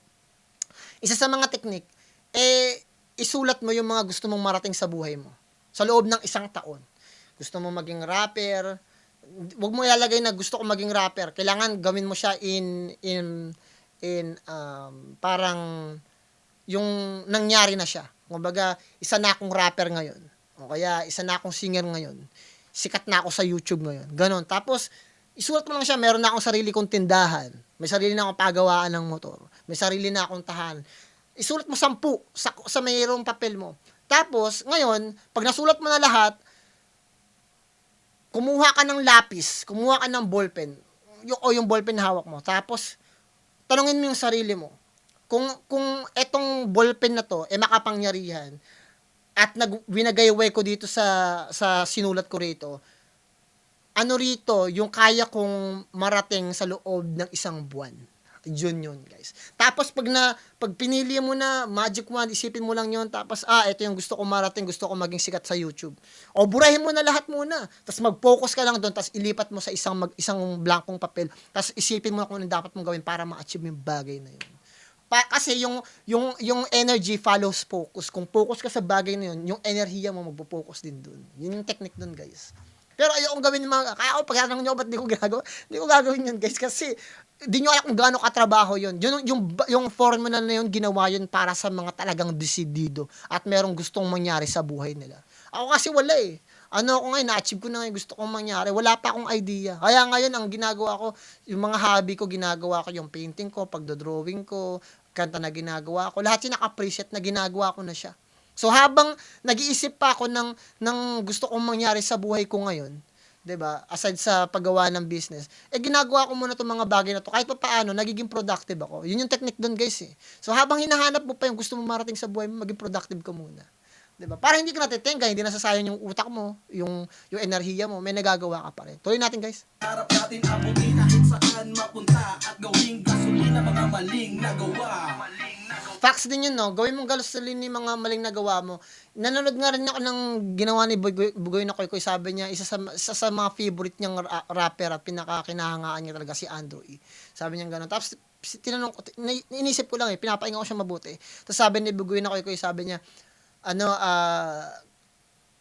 isa sa mga technique, isulat mo yung mga gusto mong marating sa buhay mo. Sa loob ng 1 taon. Gusto mo maging rapper, wag mo ilalagay na gusto ko maging rapper. Kailangan gawin mo siya in parang yung nangyari na siya. Kumbaga, isa na akong rapper ngayon. O kaya, isa na akong singer ngayon. Sikat na ako sa YouTube ngayon. Ganon. Tapos, isulat mo lang siya, meron na akong sarili kong tindahan. May sarili na akong pagawaan ng motor. May sarili na akong tahanan. Isulat mo 10 sa mayroong papel mo. Tapos, ngayon, pag nasulat mo na lahat, kumuha ka ng lapis, kumuha ka ng ballpen, yung ballpen na hawak mo. Tapos, tanungin mo yung sarili mo. Kung etong ballpen na to, makapangyarihan, at winagayway ko dito sa sinulat ko rito, ano rito, yung kaya kong marating sa loob ng 1 buwan. Yun, guys. Tapos, pag pinili mo na magic wand, isipin mo lang yun. Tapos, ito yung gusto kong marating, gusto kong maging sikat sa YouTube. O, burahin mo na lahat muna. Tapos, mag-focus ka lang doon. Tapos, ilipat mo sa isang blankong papel. Tapos, isipin mo na kung ano dapat mong gawin para ma-achieve yung bagay na yun. Kasi yung energy follows focus. Kung focus ka sa bagay na yun, yung enerhiya mo magpo-focus din doon. Yun yung technique doon, guys. Pero ayokong gawin kaya ako pag tanong nyo ba't di ko ginagawa, di ko gagawin yun, guys, kasi di nyo alam kung gaano katrabaho yun. Yung formula na yun, ginawa yun para sa mga talagang desidido at merong gustong mangyari sa buhay nila. Ako kasi wala eh. Ako ngayon, na-achieve ko na ngayon, gusto kong mangyari. Wala pa akong idea. Kaya ngayon, ang ginagawa ko, yung mga hobby ko, ginagawa ko yung painting ko, pagdodrawing ko, kanta na ginagawa ko. Lahat yung naka-preset na ginagawa ko na siya. So habang nag-iisip pa ako ng gusto kong mangyari sa buhay ko ngayon, 'di ba? Aside sa paggawa ng business, ginagawa ko muna 'tong mga bagay na 'to. Kahit pa paano nagiging productive ako. Yun yung technique doon, guys eh. So habang hinahanap mo pa yung gusto mo marating sa buhay mo, maging productive ka muna. 'Di ba? Para hindi ka natitenga, hindi nasasayang yung utak mo, yung enerhiya mo, may nagagawa ka pa rin. Tuloy natin, guys. Harap natin abutin kahit saan mapunta at gawing gasolina mga maling nagawa. Facts din yun, no? Gawin mong gasolina yung mga maling nagawa mo. Nanonood nga rin ako ng ginawa ni Bugoy na Koy. Sabi niya, isa sa mga favorite niyang rapper at pinakakinahangaan niya talaga si Andrew E. Sabi niya gano'n. Tapos, tinanong ko, inisip ko lang pinapahinga ko siya mabuti. Tapos sabi ni Bugoy na Koy, sabi niya,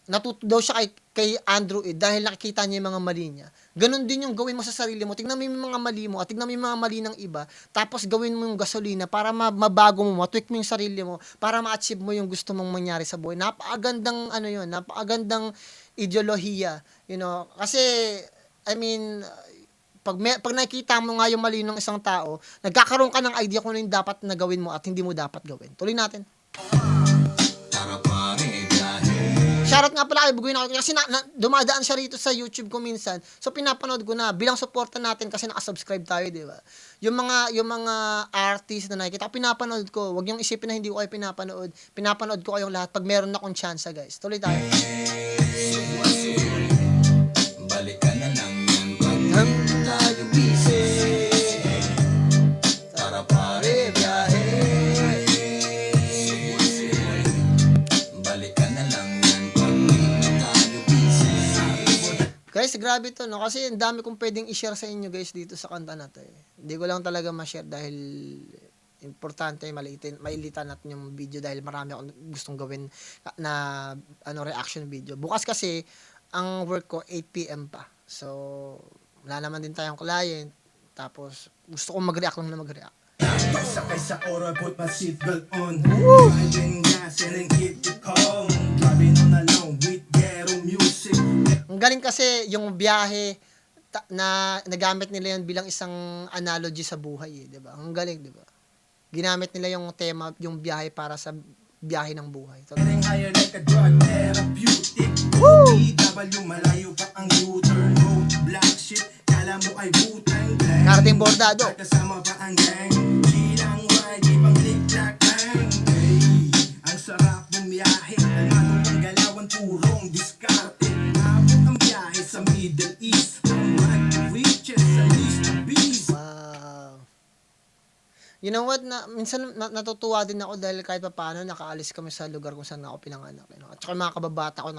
natuto daw siya kay Andrew E. dahil nakikita niya yung mga mali niya. Ganon din yung gawin mo sa sarili mo. Tignan mo yung mga mali mo at tignan mo yung mga mali ng iba. Tapos gawin mo yung gasolina para mabago mo, matweak mo yung sarili mo, para ma-achieve mo yung gusto mong mangyari sa buhay. Napakagandang napakagandang ideolohiya. You know, kasi, I mean, pag nakikita mo nga yung mali ng isang tao, nagkakaroon ka ng idea kung ano yung dapat na gawin mo at hindi mo dapat gawin. Tuloy natin. Tara pare, biyahe. Shoutout nga pala kay Bugoy na Koy kasi dumadaan siya rito sa YouTube ko minsan. So pinapanood ko na bilang suporta natin kasi naka-subscribe tayo, 'di ba? Yung mga artist na nakikita ko pinapanood ko. Huwag yung isipin na hindi ko kayo pinapanood. Pinapanood ko kayong lahat pag meron akong chance, guys. Tuloy tayo. Balik ka na lang yan pag tayo busy. Tara pare, biyahe. Balik ka na lang yan pag tayo busy. Guys, grabe to, no? Kasi ang dami kong pwedeng i-share sa inyo, guys, dito sa kanta na to, eh. Hindi ko lang talaga ma-share dahil importante, mailitan natin yung video dahil marami akong gustong gawin na reaction video. Bukas kasi, ang work ko 8 PM pa. So, wala naman din tayong client. Tapos, gusto kong mag-react lang na mag-react. Sakay sa ora, put my seatbelt on. Driving gas and keep it calm. Driving on alone with ghetto music. Ang galing kasi yung biyahe na nagamit nila yan bilang isang analogy sa buhay, eh, 'di ba? Ang galing, 'di ba? Ginamit nila yung tema, yung biyahe para sa biyahe ng buhay. Getting higher like a drug therapeutic. OTW, malayo pa ang U-turn. Road, black shit, kala mo ay butang gang. Karating bordado. Kasama pa ang gang. Chilang ride, di pang click-clack bang. Hey, ang sarap bumiyahe. Kalmado ang galawan, purong diskarte. Abot ang biyahe sa Middle East. From rag to riches, sa least to beast. Wow. You know what, minsan natutuwa din ako dahil kahit pa paano nakaalis kami sa lugar kung saan ako pinanganak. You know? At saka mga kababata ko,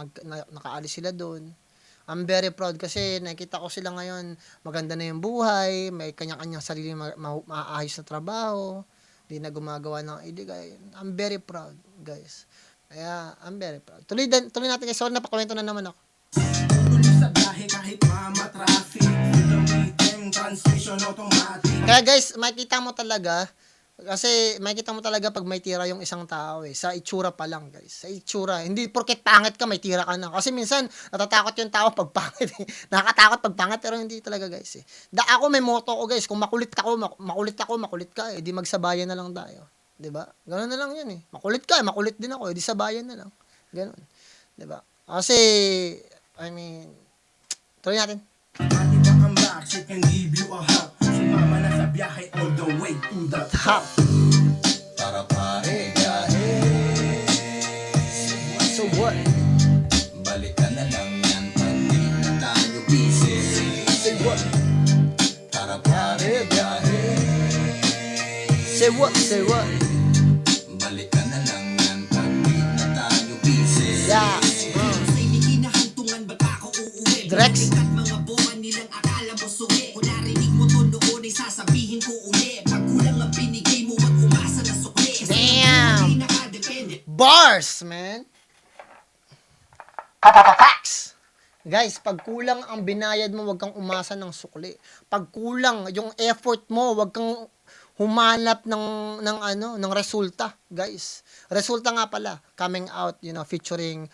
nakaalis sila doon. I'm very proud kasi nakikita ko sila ngayon, maganda na yung buhay, may kanya-kanyang sarili maayos na trabaho, hindi na gumagawa ng illegal. I'm very proud, guys. Kaya, I'm very proud. Tuloy natin guys. Sorry, napakwento na naman ako. Tuloy sa biyahe kahit mama-traffic. Gamitin transmission automatic. Kaya guys, makikita mo talaga pag may tira yung isang tao, sa itsura pa lang, guys. Sa itsura. Hindi porket pangit ka, may tira ka na. Kasi minsan, natatakot yung tao pag pangit. Nakakatakot pag pangit, pero hindi talaga, guys. Ako may motto ko, guys. Kung makulit makulit ka, di magsabayan na lang tayo. 'Di ba? Ganoon na lang 'yan eh. Makulit ka, makulit din ako, di sabayan na lang. Ganoon. 'Di ba? Kasi I mean, tuloy natin. Pati ba ang backseat can give you a hug. Sumama na sa biyahe all the way to the top. Tara pare, biyahe. So what? Balik ka na lang yan pag di na tayo busy. Say what? Tara pare, biyahe. Say what? Say what? Balik ka na lang yan pag di na tayo busy. Yeah. Sa'y may kinahantungan, ba't ako uuwi? Drex. At mga boka nilang akala mo suwi. Kung narinig mo to noon ay sasabihin ko uli. Pag kulang ang binigay mo, wag umasa na sukli. Damn. Hindi nakadepende. Bars, man. Facts. Guys, pag kulang ang binayad mo, wag kang umasa ng sukli. Pag kulang yung effort mo, wag kang humanap ng resulta, guys. Resulta nga pala coming out, featuring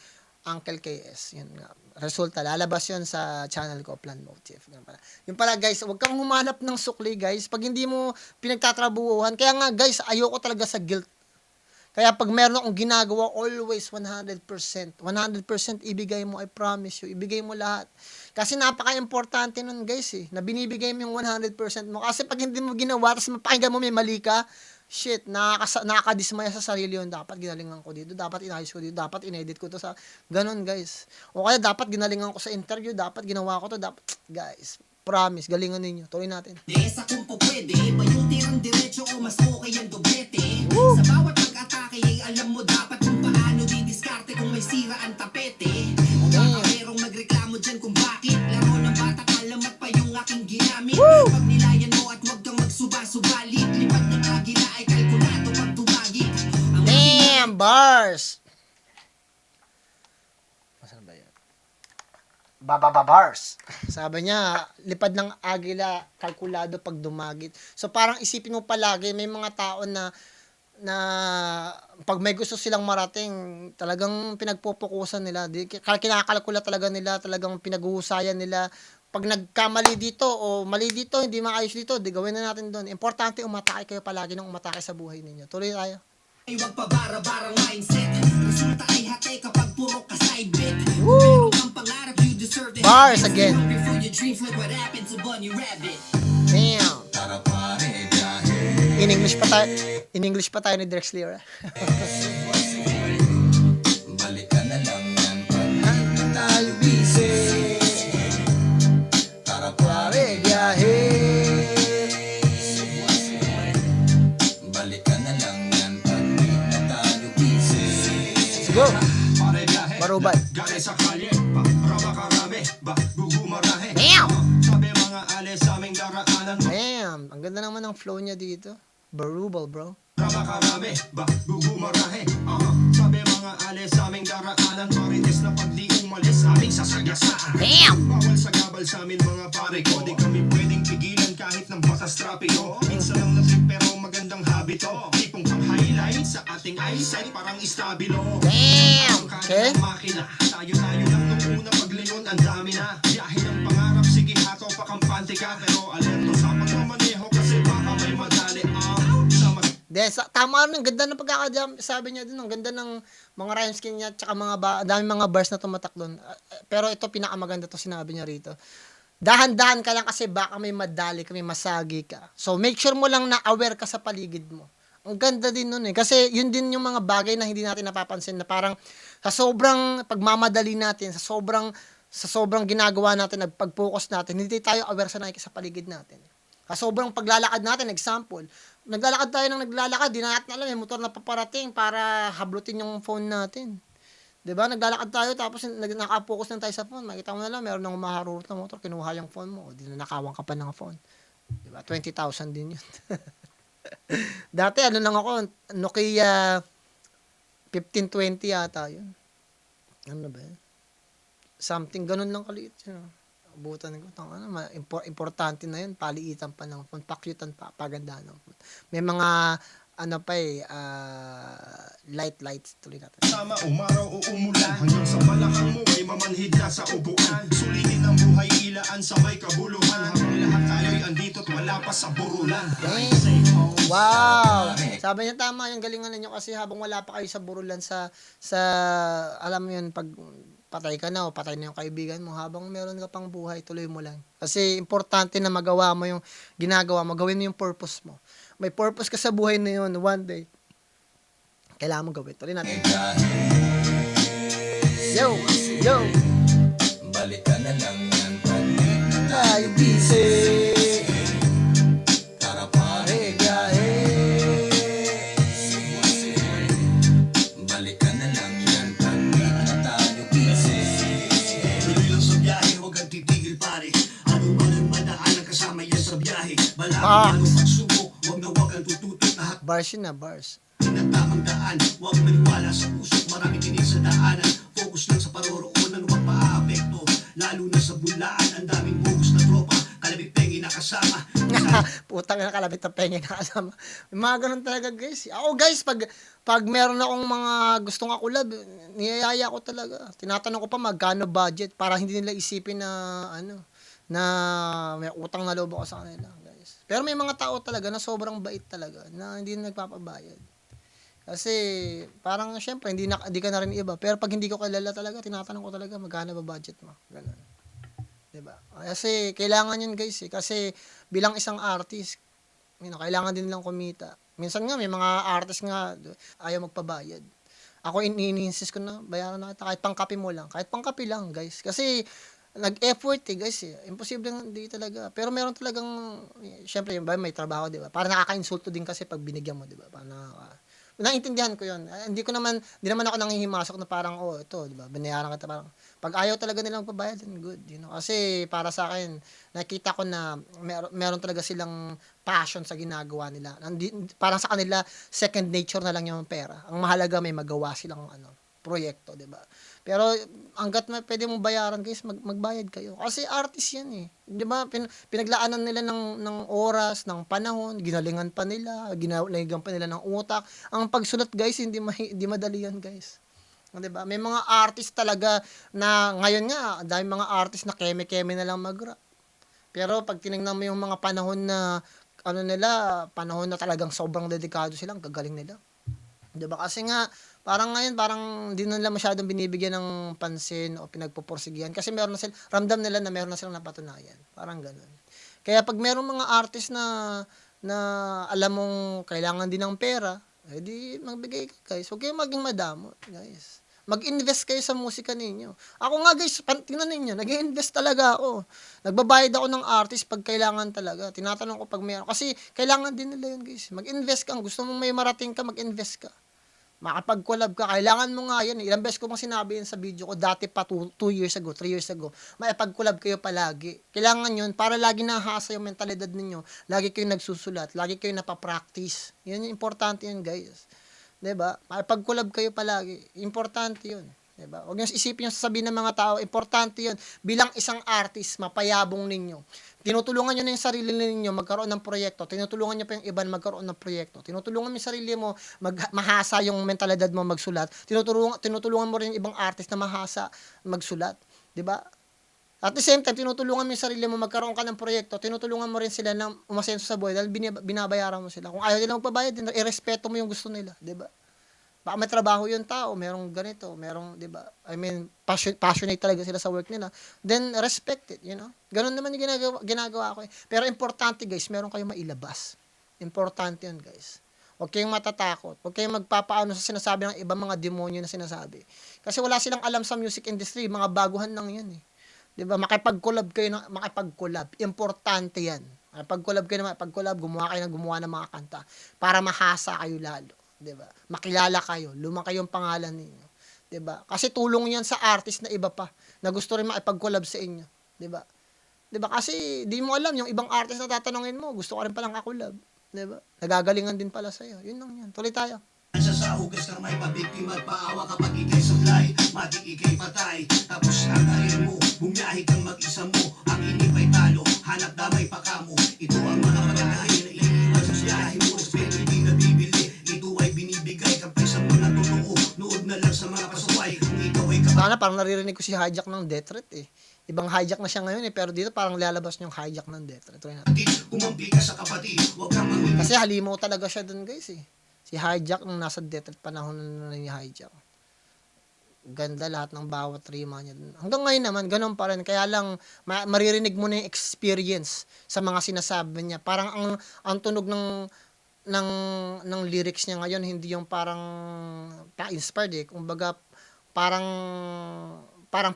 Uncle KS. Yun nga. resulta. Lalabas yun sa channel ko, Plan Motive. Ganun pala. Yung pala guys, huwag kang humanap ng sukli guys. Pag hindi mo pinagtatrabuhuhan, kaya nga guys, ayoko talaga sa guilt. Kaya pag meron akong ginagawa, always 100%. 100% ibigay mo, I promise you. Ibigay mo lahat. Kasi napaka-importante nun guys eh, na binibigay mo yung 100% mo. Kasi pag hindi mo ginawa, tapos mapakinggan mo may mali ka, shit, nakakadismaya sa sarili yun. Dapat ginalingan ko dito, dapat inayos ko dito, dapat inedit ko to sa, ganun guys. O kaya dapat ginalingan ko sa interview, dapat ginawa ko to, dapat, guys, promise, galingan ninyo. Tuloy natin. Sa kung po pwede, ba yung tirang diretso o mas okay ang doblete? Sa bawat pag-atake ay alam mo dapat kung paano didiskarte kung may sira ang tapete. O baka merong magreklamo dyan kung bakit laro ng bata kalamat pa yung aking ginamit. Pag nilayan mo at huwag kang magsuba-subalit, lipat ng agila ay kalkulado pag tumagit. Damn, bars! Saan ba yan? Bars. Sabi niya, lipad ng agila, kalkulado pag dumagit. So parang isipin mo palagi, may mga tao na pag may gusto silang marating, talagang pinagpupukusan nila. Kinakalkula talaga nila, talagang pinaghuhusayan nila. Pag nagkamali dito o mali dito, hindi maayos dito, di gawin na natin doon. Importante umatake kayo palagi ng umatake sa buhay ninyo. Tuloy tayo. Ay wag pa bara-barang mindset. Resulta ay hati kapag puro ka side bet. Meron kang pangarap, you deserve it. Bars again. Before your dreams, like what happened to Bunny Rabbit. Damn. Tara pare, biyahe. In English pa tayo ni Drexler. Balikan na lang yan pag na tayo busy. Tara pare, biyahe. Balikan na lang yan pag na tayo busy. Let's go. Pare biyahe, Barubay. galing sa kalye, rama karami, gugumarahe. Damn. Sabi mga ale sa aming daraanan, Damn. Ang ganda naman ng flow niya dito. Barubal, bro. rama karami, gugumarahe. Sabi mga ale sa aming daraanan, marites na pag di umalis aming sasagasaan. Damn. Bawal sa gabal sa amin mga pare ko, di kami pwedeng pigilan kahit ng batas trapiko. Minsan lang na trip pero magandang habit to. Tipong pang-highlight sa ating eyesight parang istabilo. Damn. Okay. Makina, tayo-tayo lang nung una paglingon, ang dami na. Biyahe ng pangarap, sige hato pa kampante ka. Pero alerto sa pagmamaneho kasi baka may madali. Tama rin, ang ganda ng pagkakajam, sabi niya dun, ang ganda ng mga rhyme scheme niya, tsaka dami mga bars na tumatak doon. Pero ito, pinakamaganda to sinabi niya rito. Dahan-dahan ka lang kasi baka may madali ka, may masagi ka. So, make sure mo lang na aware ka sa paligid mo. Ang ganda din nun eh. Kasi yun din yung mga bagay na hindi natin napapansin na parang sa sobrang pagmamadali natin, sa sobrang ginagawa natin, pag-focus natin, hindi tayo aware sa nakikita sa paligid natin. Sa sobrang paglalakad natin, example, naglalakad tayo ng naglalakad, di natin alam, may motor na paparating para hablutin yung phone natin. Diba? Naglalakad tayo, tapos naka-focus lang tayo sa phone. Makita mo na lang, meron nang umaharurot na motor, kinuha yung phone mo, di na nakawang ka pa ng phone. Diba? 20,000 din yun. Dati, lang ako, Nokia 1520 yata yun. Ano ba yun? Something, ganun lang kaliit yun. Abutan ko, importante na yun, paliitan pa ng phone, pakyutan pa, pagandahan ng phone. May mga, lights, tuloy natin. Sama umaraw o umulan, hanggang sa balakang mo ay mamanhid na sa upuan. Sulitin ang buhay, ilaan sa may kabuluhan. Habang lahat tayo'y andito't wala pa sa burulan. Wow! Sabi niya tama, yung galingan ninyo kasi habang wala pa kayo sa burulan sa alam mo yun, pag patay ka na o patay na yung kaibigan mo, habang meron ka pang buhay, tuloy mo lang. Kasi importante na magawa mo yung ginagawa mo, gawin mo yung purpose mo. May purpose ka sa buhay na yun, one day, kailangan mo gawin. Tuloy natin. Yo! Balikan na lang yan pag na Tayo busy. Tara pare, biyahe. Balikan na lang yan pag na tayo busy. Tuloy lang sa biyahe, huwag kang titigil pare. Ano man ang madaanan kasama yan sa biyahe. Malaki ang pagsubok, huwag kang tututok lahat Bars yun na, bars. ng tamang daan. Huwag maniwala sa puso't marami tinig sa daanan. Focus lang sa paroroonan, huwag maaapekto. Lalo na sa bulaan, ang daming buhos na tropa. Kalabig pengi nakasama. Sa Putang ina, kalapit na pengi na kasama. May mga ganun talaga guys. Ako guys, pag meron akong mga gustong kakulab, niyayaya ko talaga. Tinatanong ko pa magkano budget para hindi nila isipin na na may utang na loob ako sa kanila guys. Pero may mga tao talaga na sobrang bait talaga na hindi na nagpapabayad. Kasi parang syempre hindi ka na rin iba. Pero pag hindi ko kilala talaga, tinatanong ko talaga magkano ba budget mo. Ganun. 'Di ba? Kasi kailangan 'yun guys eh. Kasi bilang isang artist, kailangan din nilang kumita. Minsan nga may mga artist nga ayaw magpabayad. Ako ini-insist ko na bayaran na kita kahit pangkape mo lang, kahit pangkape lang guys. Kasi nag-effort guys eh. Imposible hindi talaga. Pero meron talagang syempre yung may trabaho, 'di ba? Para nakaka-insulto din kasi pag binigyan mo, 'di ba? Para naintindihan ko 'yun. Hindi naman ako nanghihimasok na parang ito, 'di ba? Binayaran kita parang pag ayaw talaga nilang pabayad, then good, Kasi para sa akin, nakita ko na meron talaga silang passion sa ginagawa nila. Parang sa kanila, second nature na lang yung pera. Ang mahalaga may magawa silang proyekto, 'di ba? Pero hangga't pwede mong bayaran, guys, magbayad kayo. Kasi artist 'yan eh. 'Di ba? Pinaglaanan nila ng oras, ng panahon, ginalingan pa nila, ginaligan pa nila ng utak. Ang pagsulat, guys, hindi madali 'yan, guys. 'Di ba? May mga artist talaga na ngayon nga, dahil mga artist na keme-keme na lang mag-rap. Pero pag tinignan mo yung mga panahon na panahon na talagang sobrang dedikado sila, gagaling nila. 'Di ba? Kasi nga parang ngayon hindi na nila masyadong binibigyan ng pansin o pinagpupursigihan kasi meron na sila, ramdam nila na meron na silang napatunayan. Parang ganoon. Kaya pag merong mga artist na alam mong kailangan din ng pera, edi magbigay ka, guys. Huwag kayong maging madamot, guys. Mag-invest kayo sa musika ninyo. Ako nga guys, tingnan ninyo, nag-i-invest talaga ako. Nagbabayad ako ng artist pag kailangan talaga. Tinatanong ko pag meron. Kasi kailangan din nila yun guys. Mag-invest ka. Gusto mong may marating ka, mag-invest ka. Makapag-collab ka. Kailangan mo nga yan. Ilang beses ko mang sinabi yan sa video ko. Dati pa 2 years ago, 3 years ago. Makipag-collab kayo palagi. Kailangan yun para lagi nahasa yung mentalidad ninyo. Lagi kayo nagsusulat. Lagi kayo napapractice. Yan yung importante yun guys. 'Di ba? Makipag-collab kayo palagi. Importante 'yun, 'di ba? Huwag niyo isipin yung sasabihin ng mga tao, importante 'yun. Bilang isang artist, mapayabong ninyo. Tinutulungan niyo na yung sarili ninyo magkaroon ng proyekto. Tinutulungan niyo pa yung iba magkaroon ng proyekto. Tinutulungan mo yung sarili mo mahasa yung mentalidad mo magsulat. Tinutulungan mo rin yung ibang artist na mahasa magsulat, 'di ba? At the same time, tinutulungan mo yung sarili mo magkaroon ka ng proyekto. Tinutulungan mo rin sila na umasenso sa buhay dahil binabayaran mo sila. Kung ayaw nila magpabayad, irespeto mo yung gusto nila, 'di ba? Baka may trabaho yung tao, merong ganito, merong, 'di ba? I mean, passionate talaga sila sa work nila. Then respect it, Ganun naman yung ginagawa ko. Pero importante, guys, meron kayong mailabas. Importante 'yun, guys. Huwag kayong matatakot. Huwag kayong magpapaano sa sinasabi ng ibang mga demonyo na sinasabi. Kasi wala silang alam sa music industry, mga baguhan lang 'yan eh. 'Di ba? Makipag-collab kayo, makipag-collab. Importante 'yan. Makipag-collab, gumawa ng mga kanta para mahasa kayo lalo, 'di ba? Makilala kayo, lumaki yung pangalan ninyo, 'di ba? Kasi tulong 'yan sa artist na iba pa na gusto rin makipag-collab sa inyo, 'di ba? 'Di ba? Kasi di mo alam yung ibang artist na tatanungin mo, gusto ka rin palang kakolab, 'di ba? Nagagalingan din pala sa iyo. Yun lang 'yan. Tuloy tayo. Sa hugas ka may pabiktima at paawa kapag ikay sablay, matik ikay patay. Tapos nakain mo, bumiyahe kang mag-isa mo. Ang inip ay talo, hanap damay pa kamo. Ito ang mga pagkain na iniiwan sa biyahe mo. Respeto hindi nabibili, ito ay binibigay. Kampay sa mga totoo, nood na lang sa mga pasaway. Kung ikaw ay Sana parang naririnig ko si Hijack ng Death Threat eh. Ibang hijack na siya ngayon eh, pero dito parang lalabas yung hijack ng Death Threat. Try natin. kapatid, kumampi ka sa kapatid. Huwag kang mamili. Kasi halimaw talaga siya dun guys eh. Si Hijack nung nasa Death Threat panahon na ni Hijack. Ganda lahat ng bawat rima niya dun. Hanggang ngayon naman, ganun pa rin. Kaya lang, maririnig mo na yung experience sa mga sinasabi niya. Parang ang tunog ng lyrics niya ngayon, hindi yung parang pa-inspired eh. Kumbaga, parang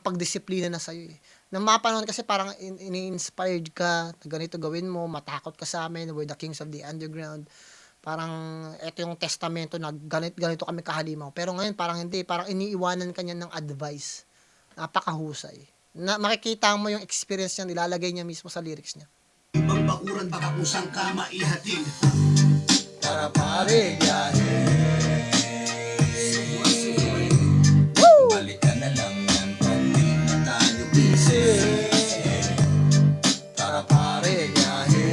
pagdisiplina na sa'yo eh. Nang mapanahon kasi parang ini-inspired ka, ganito gawin mo, matakot ka sa amin, we're the kings of the underground. Parang ito yung testamento na ganito kami kahalimaw. Pero ngayon parang hindi, parang iniiwanan ka niya ng advice. Napakahusay. Makikita mo yung experience niya, nilalagay niya mismo sa lyrics niya. Ibang bakuran baka kusang ka maihatid. Tara pare, biyahe. Balik ka na lang yan, pati na tayo busy. Tara pare, biyahe.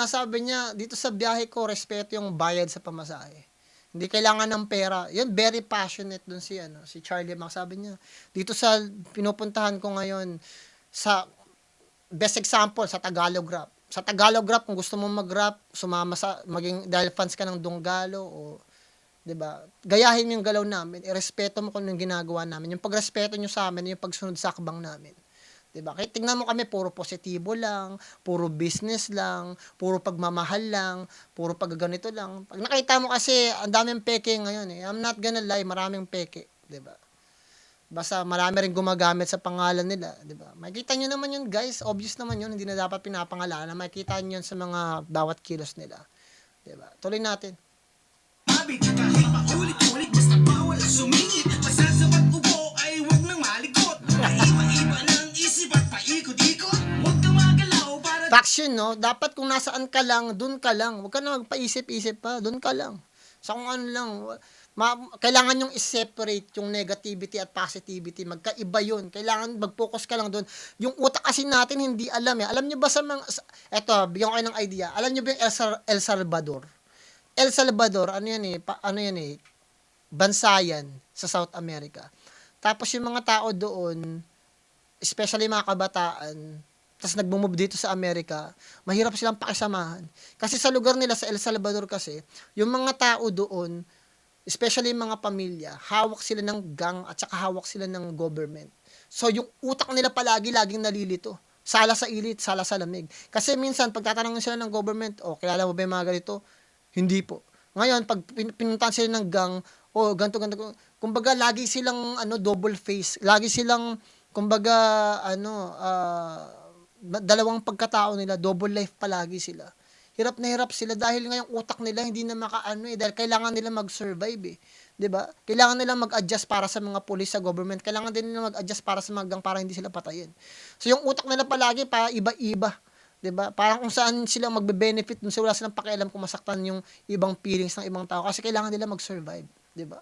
sabi niya, dito sa biyahe ko, respeto yung bayad sa pamasahe. Hindi kailangan ng pera. Yan, very passionate dun si Charlie Mac. Sabi niya, dito sa pinupuntahan ko ngayon, sa best example, sa Tagalog rap. Sa Tagalog rap, kung gusto mo mag-rap, sumama sa, dahil fans ka ng Donggalo, o, 'di ba? Gayahin mo yung galaw namin, irespeto mo kung anong ginagawa namin. Yung pagrespeto nyo sa amin, yung pagsunod sa akbang namin. 'Di ba? Kaya tingnan mo kami, puro positibo lang, puro business lang, puro pagmamahal lang, puro pagganito lang. Pag nakita mo kasi, ang daming peke ngayon eh. I'm not gonna lie, maraming peke, 'di ba? Basta marami rin gumagamit sa pangalan nila, 'di ba? Makikita nyo naman yun, guys. Obvious naman yun, hindi na dapat pinapangalanan. Makikita nyo yun sa mga bawat kilos nila. 'Di ba? Tuloy natin. Mabit kahit paulit-ulit basta bawal sumingit. Masasabat ubo ay huwag nang malikot. Iba-iba ng isip at paikot-ikot. Huwag kang magalaw para Faction, no? Dapat kung nasaan ka lang, dun ka lang. Huwag ka na magpaisip-isip pa, dun ka lang. Sa kung ano lang, kailangan yung i-separate yung negativity at positivity. Magkaiba yun. Kailangan mag-focus ka lang dun. Yung utak kasi natin hindi alam eh. Alam nyo ba sa mga, eto, bigyan ko kayo ng idea. Alam nyo ba yung El Salvador? El Salvador, ano yan eh, bansa yan sa South America. Tapos yung mga tao doon, especially mga kabataan, tapos nagmo-move dito sa Amerika, mahirap silang pakisamahan. Kasi sa lugar nila, sa El Salvador kasi, yung mga tao doon, especially yung mga pamilya, hawak sila ng gang at saka hawak sila ng government. So yung utak nila palagi, laging nalilito. Sala sa ilit, sala sa lamig. Kasi minsan, pag tatanungin sila ng government, kilala mo ba yung mga ganito? Hindi po. Ngayon, pag pinuntahan sila ng gang, ganto. Kumbaga, lagi silang, double face. Lagi silang, kumbaga, dalawang pagkatao nila, double life palagi sila. Hirap na hirap sila dahil ngayong utak nila hindi na dahil kailangan nila mag-survive eh. 'Di ba? Kailangan nila mag-adjust para sa mga pulis sa government. Kailangan din nila mag-adjust para sa mga gang para hindi sila patayin. So yung utak nila palagi pa iba-iba. 'Di ba? Parang kung saan sila magbe-benefit dun, wala silang pakialam kung masaktan yung ibang feelings ng ibang tao kasi kailangan nila mag-survive, 'di ba?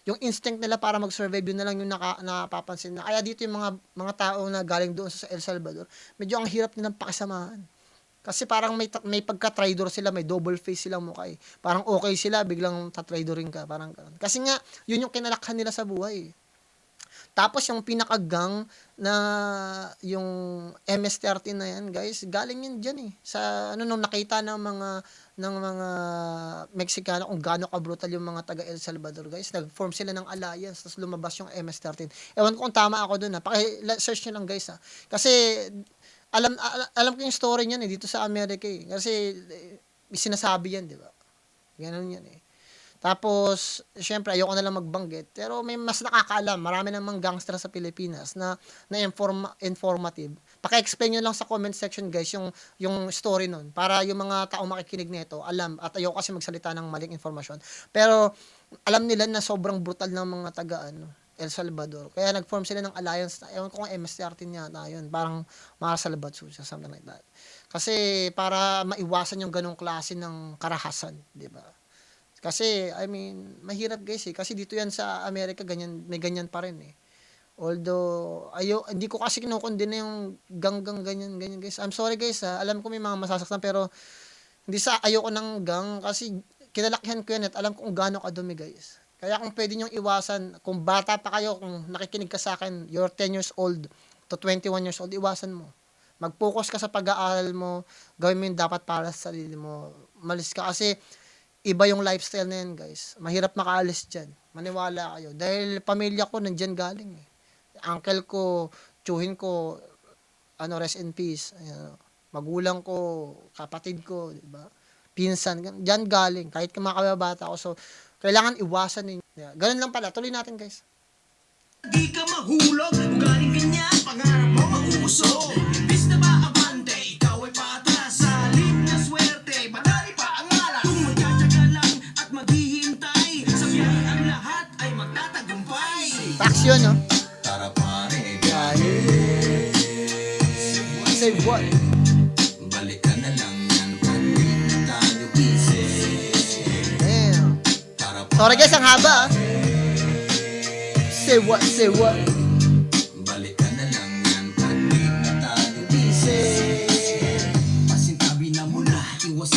Yung instinct nila para mag-survive, yun na lang yung napapansin na. Kaya dito yung mga tao na galing doon sa El Salvador, medyo ang hirap nilang pakisamahan. Kasi parang may pagka-traidor sila, may double face silang mukha eh. Parang okay sila, biglang tatraidorin ka, parang ganun. Kasi nga, yun yung kinalakhan nila sa buhay. Tapos yung pinaka-gang na yung MS-13 na yan, guys, galing yun dyan eh. Sa nung nakita ng mga Meksikano kung gaano ka-brutal yung mga taga El Salvador, guys. Nag-form sila ng alliance, tapos lumabas yung MS-13. Ewan ko kung tama ako dun ha. Paki-search nyo lang, guys ha. Kasi alam ko yung story niyan eh, dito sa Amerika eh. Kasi sinasabi yan, di ba? Ganun yan eh. Tapos, syempre, ayoko na lang magbanggit. Pero may mas nakakaalam. Marami namang gangster sa Pilipinas na informative. Paki-explain nyo lang sa comment section, guys, yung story nun. Para yung mga tao makikinig nito, alam. At ayoko kasi magsalita ng maling informasyon. Pero, alam nila na sobrang brutal ng mga taga, El Salvador. Kaya nag-form sila ng alliance. Ewan ko kung MS-13 yata yun. Parang Mara Salvatrucha, something like that. Kasi, para maiwasan yung ganong klase ng karahasan, di ba? Kasi, mahirap guys eh. Kasi dito yan sa Amerika, may ganyan pa rin eh. Although, hindi ko kasi kinukundin na yung gang ganyan guys. I'm sorry guys ha. Alam ko may mga masasaktan pero hindi ayoko ng gang kasi kinalakihan ko yan at alam ko kung gaano kadumi guys. Kaya kung pwede nyong iwasan, kung bata pa kayo, kung nakikinig ka sa akin, you're 10 years old to 21 years old, iwasan mo. Mag-focus ka sa pag-aaral mo, gawin mo yung dapat para sa sarili mo. Malis ka kasi iba yung lifestyle na yan, guys. Mahirap makaalis dyan. Maniwala kayo. Dahil pamilya ko nandyan galing eh. Uncle ko, tsuhin ko, rest in peace. Magulang ko, kapatid ko, di ba? Pinsan, dyan galing. Kahit kumakababata ako. So, kailangan iwasan ninyo. Ganun lang pala. Tuloy natin, guys. di ka mahulog. Ugaling ganyan, pangarap mo mauusog. Imbis na maabante, ikaw ay paatras. Sa linya swerte, madali pa ang alak. Kung magtsatsaga lang at maghihintay, sa biyahe ang lahat ay magtatagumpay. Action, no? Tara pare, Say what? balikan na lang yan pag di na tayo busy. Damn. Tara Sorry guys, ang haba ah. Say what, say what? balikan na lang yan pag di na tayo busy. Pasintabi na muna, iwas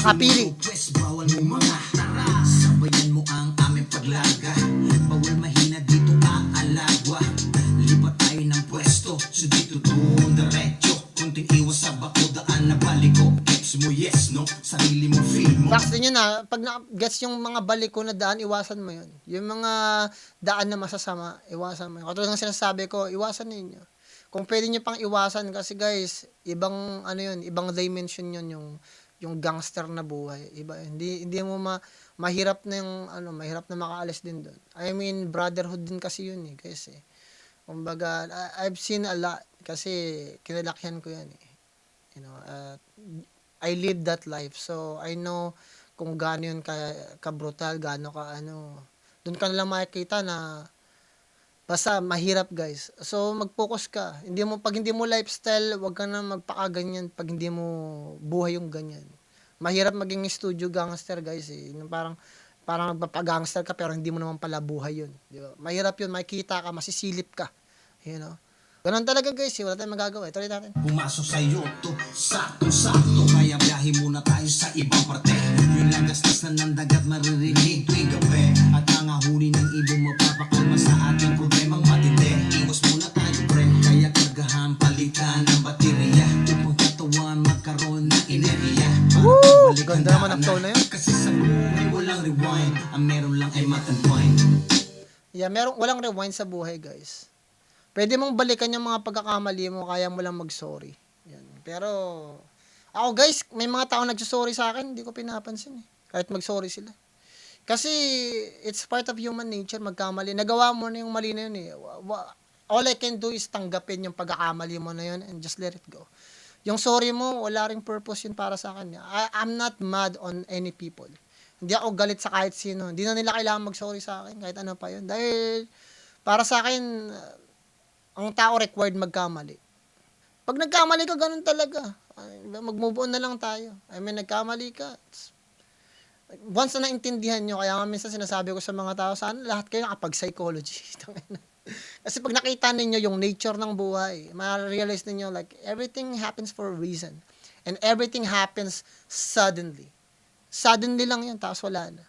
nakakapili. Pwes bawal mo mga tara, sabayan mo ang aming paglaga. Bawal mahina dito aalagwa. Lipat tayo ng pwesto, so dito doon diretso. Kunting iwas sa bako, daan na baliko. Gets mo yes, no? Sarili mo feel mo. Facts din yun ha. Pag gets yung mga balik ko na daan, iwasan mo yun. Yung mga daan na masasama, iwasan mo yun. Katulad ng sinasabi ko, iwasan ninyo. Kung pwede nyo pang iwasan, kasi guys, ibang ano yun, ibang dimension yun yung gangster na buhay. Iba, hindi mo mahirap na yung mahirap na makaalis din doon. I mean, brotherhood din kasi yun eh, guys eh. Kumbaga, I've seen a lot kasi kinalakihan ko yan eh. You know, I live that life. So, I know kung gaano yun ka-brutal, gaano ka doon ka nalang makikita na basta mahirap guys. So, mag-focus ka. Pag hindi mo lifestyle, wag ka na magpakaganyan pag hindi mo buhay yung ganyan. Mahirap maging studio gangster guys eh. Yung parang magpapagangster ka pero hindi mo naman pala buhay yun. Di ba? Mahirap yun, makikita ka, masisilip ka. You know? Ganun talaga guys, wala tayong magagawa. Tuloy natin. Pumasok sa'yo to, sakto-sakto. Kaya biyahe muna tayo sa ibang parte. Yung lagastas na ng dagat maririnig tuwing gabi. At ang ahuli ng ibong mapapakalma sa ating problemang matindi. Iwas muna tayo pre, kaya kargahan palitan ng baterya. Upang katawan magkaroon ng enerhiya. Woo! Ganda naman ang flow na yun. Kasi sa buhay walang rewind. Ang meron lang ay math and point. Yeah, walang rewind sa buhay guys. Pwede mong balikan yung mga pagkakamali mo, kaya mo lang mag-sorry. Yan. Pero, ako guys, may mga tao nagsusorry sa akin, hindi ko pinapansin eh. Kahit mag-sorry sila. Kasi, it's part of human nature, magkamali. Nagawa mo na yung mali na yun eh. All I can do is tanggapin yung pagkakamali mo na yun and just let it go. Yung sorry mo, wala ring purpose yun para sa akin. I'm not mad on any people. Hindi ako galit sa kahit sino. Hindi na nila kailangan mag-sorry sa akin, kahit ano pa yun. Dahil, para sa akin, ang tao required magkamali. Pag nagkamali ka, ganun talaga. Mag-move on na lang tayo. I mean, nagkamali ka. Once na naintindihan nyo, kaya nga minsan sinasabi ko sa mga tao, sana lahat kayo nakapag-psychology. Kasi pag nakita ninyo yung nature ng buhay, ma-realize ninyo like, everything happens for a reason. And everything happens suddenly. Suddenly lang yan, tapos wala na.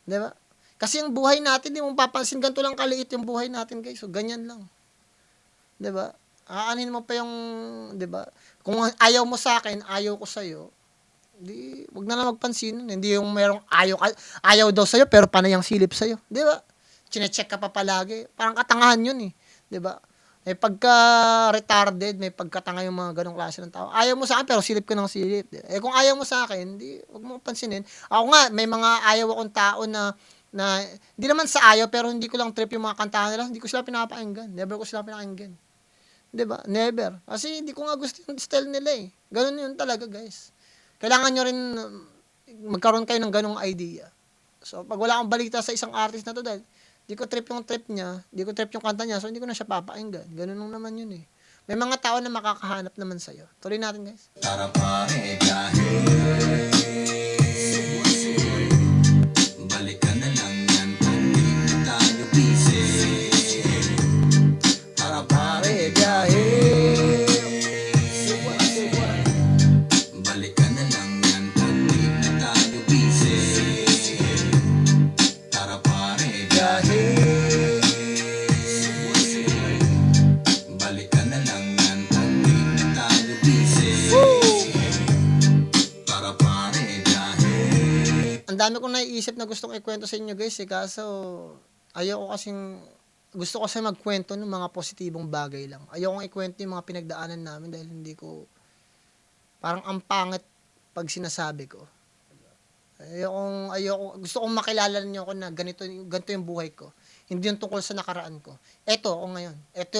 Diba? Kasi yung buhay natin, di mo papansin, ganito lang kaliit yung buhay natin, guys. So, ganyan lang. 'Di ba? Aanin mo pa yung, 'di ba? Kung ayaw mo sa akin, ayaw ko sa iyo. Di, wag na lang magpansin. Hindi yung merong ayaw daw sa iyo pero panay ang silip sa iyo, 'di ba? Chine-check ka pa palagi. Parang katangahan 'yun eh, 'di ba? May pagka-retarded, may pagkatanga yung mga ganong klase ng tao. Ayaw mo sa akin pero silip ka ng silip. Eh kung ayaw mo sa akin, di wag mo pansinin. Ako nga, may mga ayaw akong tao na hindi naman sa ayaw pero hindi ko lang trip yung mga kantahan nila. Hindi ko sila pinapakinggan. Never ko sila pinakinggan. 'Di ba? Never. Kasi hindi ko nga gusto yung style nila eh. Ganun yun talaga, guys. Kailangan nyo rin magkaroon kayo ng ganung idea. So, pag wala akong balita sa isang artist na to dahil di ko trip yung trip niya, di ko trip yung kanta niya, so hindi ko na siya papakinggan. Ganun lang naman yun eh. May mga tao na makakahanap naman sa'yo. Tuloy natin, guys. Tara pare, biyahe. Balikan na lang yan, pati na tayo busy. Tara pare, biyahe. Balikan na lang yan, pati na tayo busy. Tara pare, biyahe. Balikan na lang yan, pati na tayo busy. Tara pare, biyahe. Ang dami kong naiisip na gustong ikwento sa inyo, guys, eh. Kaso, gusto ko kasi magkwento ng mga positibong bagay lang. Ayokong ikwento yung mga pinagdaanan namin dahil hindi ko, parang ang pangit pag sinasabi ko. Gusto kong makilala niyo ako na ganito yung buhay ko. Hindi yung tungkol sa nakaraan ko. Ito ako ngayon.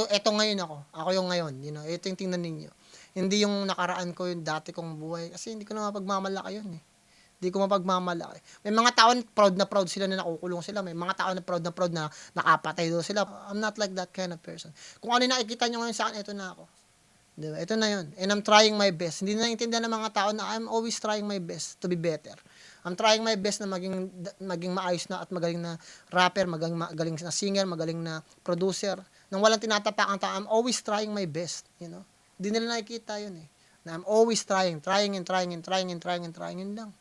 Ito ngayon ako. Ako yung ngayon. You know, ito yung tingnan ninyo. Hindi yung nakaraan ko, yung dati kong buhay. Kasi hindi ko na mapagmamalaki yun eh. Hindi ko mapagmamalaki. May mga tao na proud sila na nakukulong sila. May mga tao na proud na nakapatay doon sila. I'm not like that kind of person. Kung ano yung nakikita nyo ngayon sa akin, ito na ako. Diba? Ito na yun. And I'm trying my best. Hindi na naintindihan ng mga tao na I'm always trying my best to be better. I'm trying my best na maging maayos na at magaling na rapper, magaling na singer, magaling na producer. Nang walang tinatapak ang tao, I'm always trying my best. You know? Hindi nila nakikita yun eh. Na I'm always trying. Yun lang.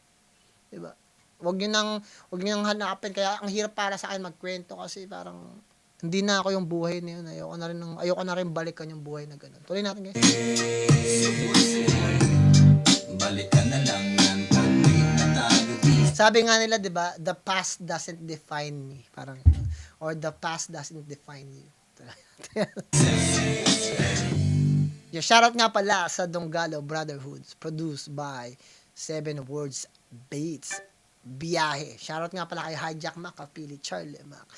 'Di ba? Wag niyo nang hanapin, kaya ang hirap para sa akin magkwento kasi parang hindi na ako yung buhay na yun. Ayoko na rin balikan yung buhay na gano'n. Tuloy natin, guys. Balikan na lang yan pag di na tayo busy. Sabi nga nila, 'di ba, the past doesn't define me. Parang or the past doesn't define you. Yung shoutout nga pala sa Donggalo Brotherhoods, produced by 7 Words Beats. Biyahe. Shoutout nga pala kay Hijack Mac, Kapili, Charlie Mac,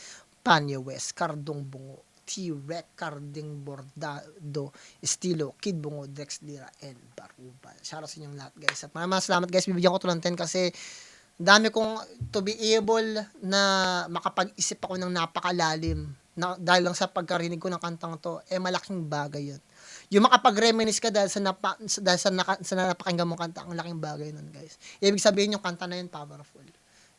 Panya West, Cardong Bungo, T-Rec, Carding Bordado, Estilo, Kid Bungo, Dex Lira, and Barubal. Shoutout sa inyong lahat, guys. At maraming salamat, guys. Bibigyan ko to ng 10 kasi dami kong to be able na makapag-isip ako ng napakalalim na, dahil lang sa pagkarinig ko ng kantang to, malaking bagay yun. Yung makapag-reminisce ka dahil sa napakinggan mong kanta, ang laking bagay nun, guys. Ibig sabihin yung kanta na yun, powerful.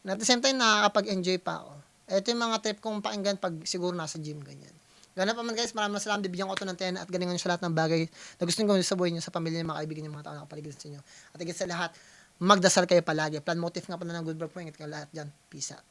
And at the same time, nakakapag-enjoy pa ako. Ito yung mga trip kong pakinggan pag siguro nasa gym, ganyan. Ganun pa man, guys, maraming salamat. Bibigyan ko to ng 10 at galingan nyo sa lahat ng bagay na gusto nyo gawin sa buhay nyo, sa pamilya nyo, mga kaibigan nyo, mga tao na kapaligid sa inyo. At higit sa lahat, magdasal kayo palagi. Plan motive nga pala ng Good Vibes po. Ingat kayo lahat dyan. Peace out.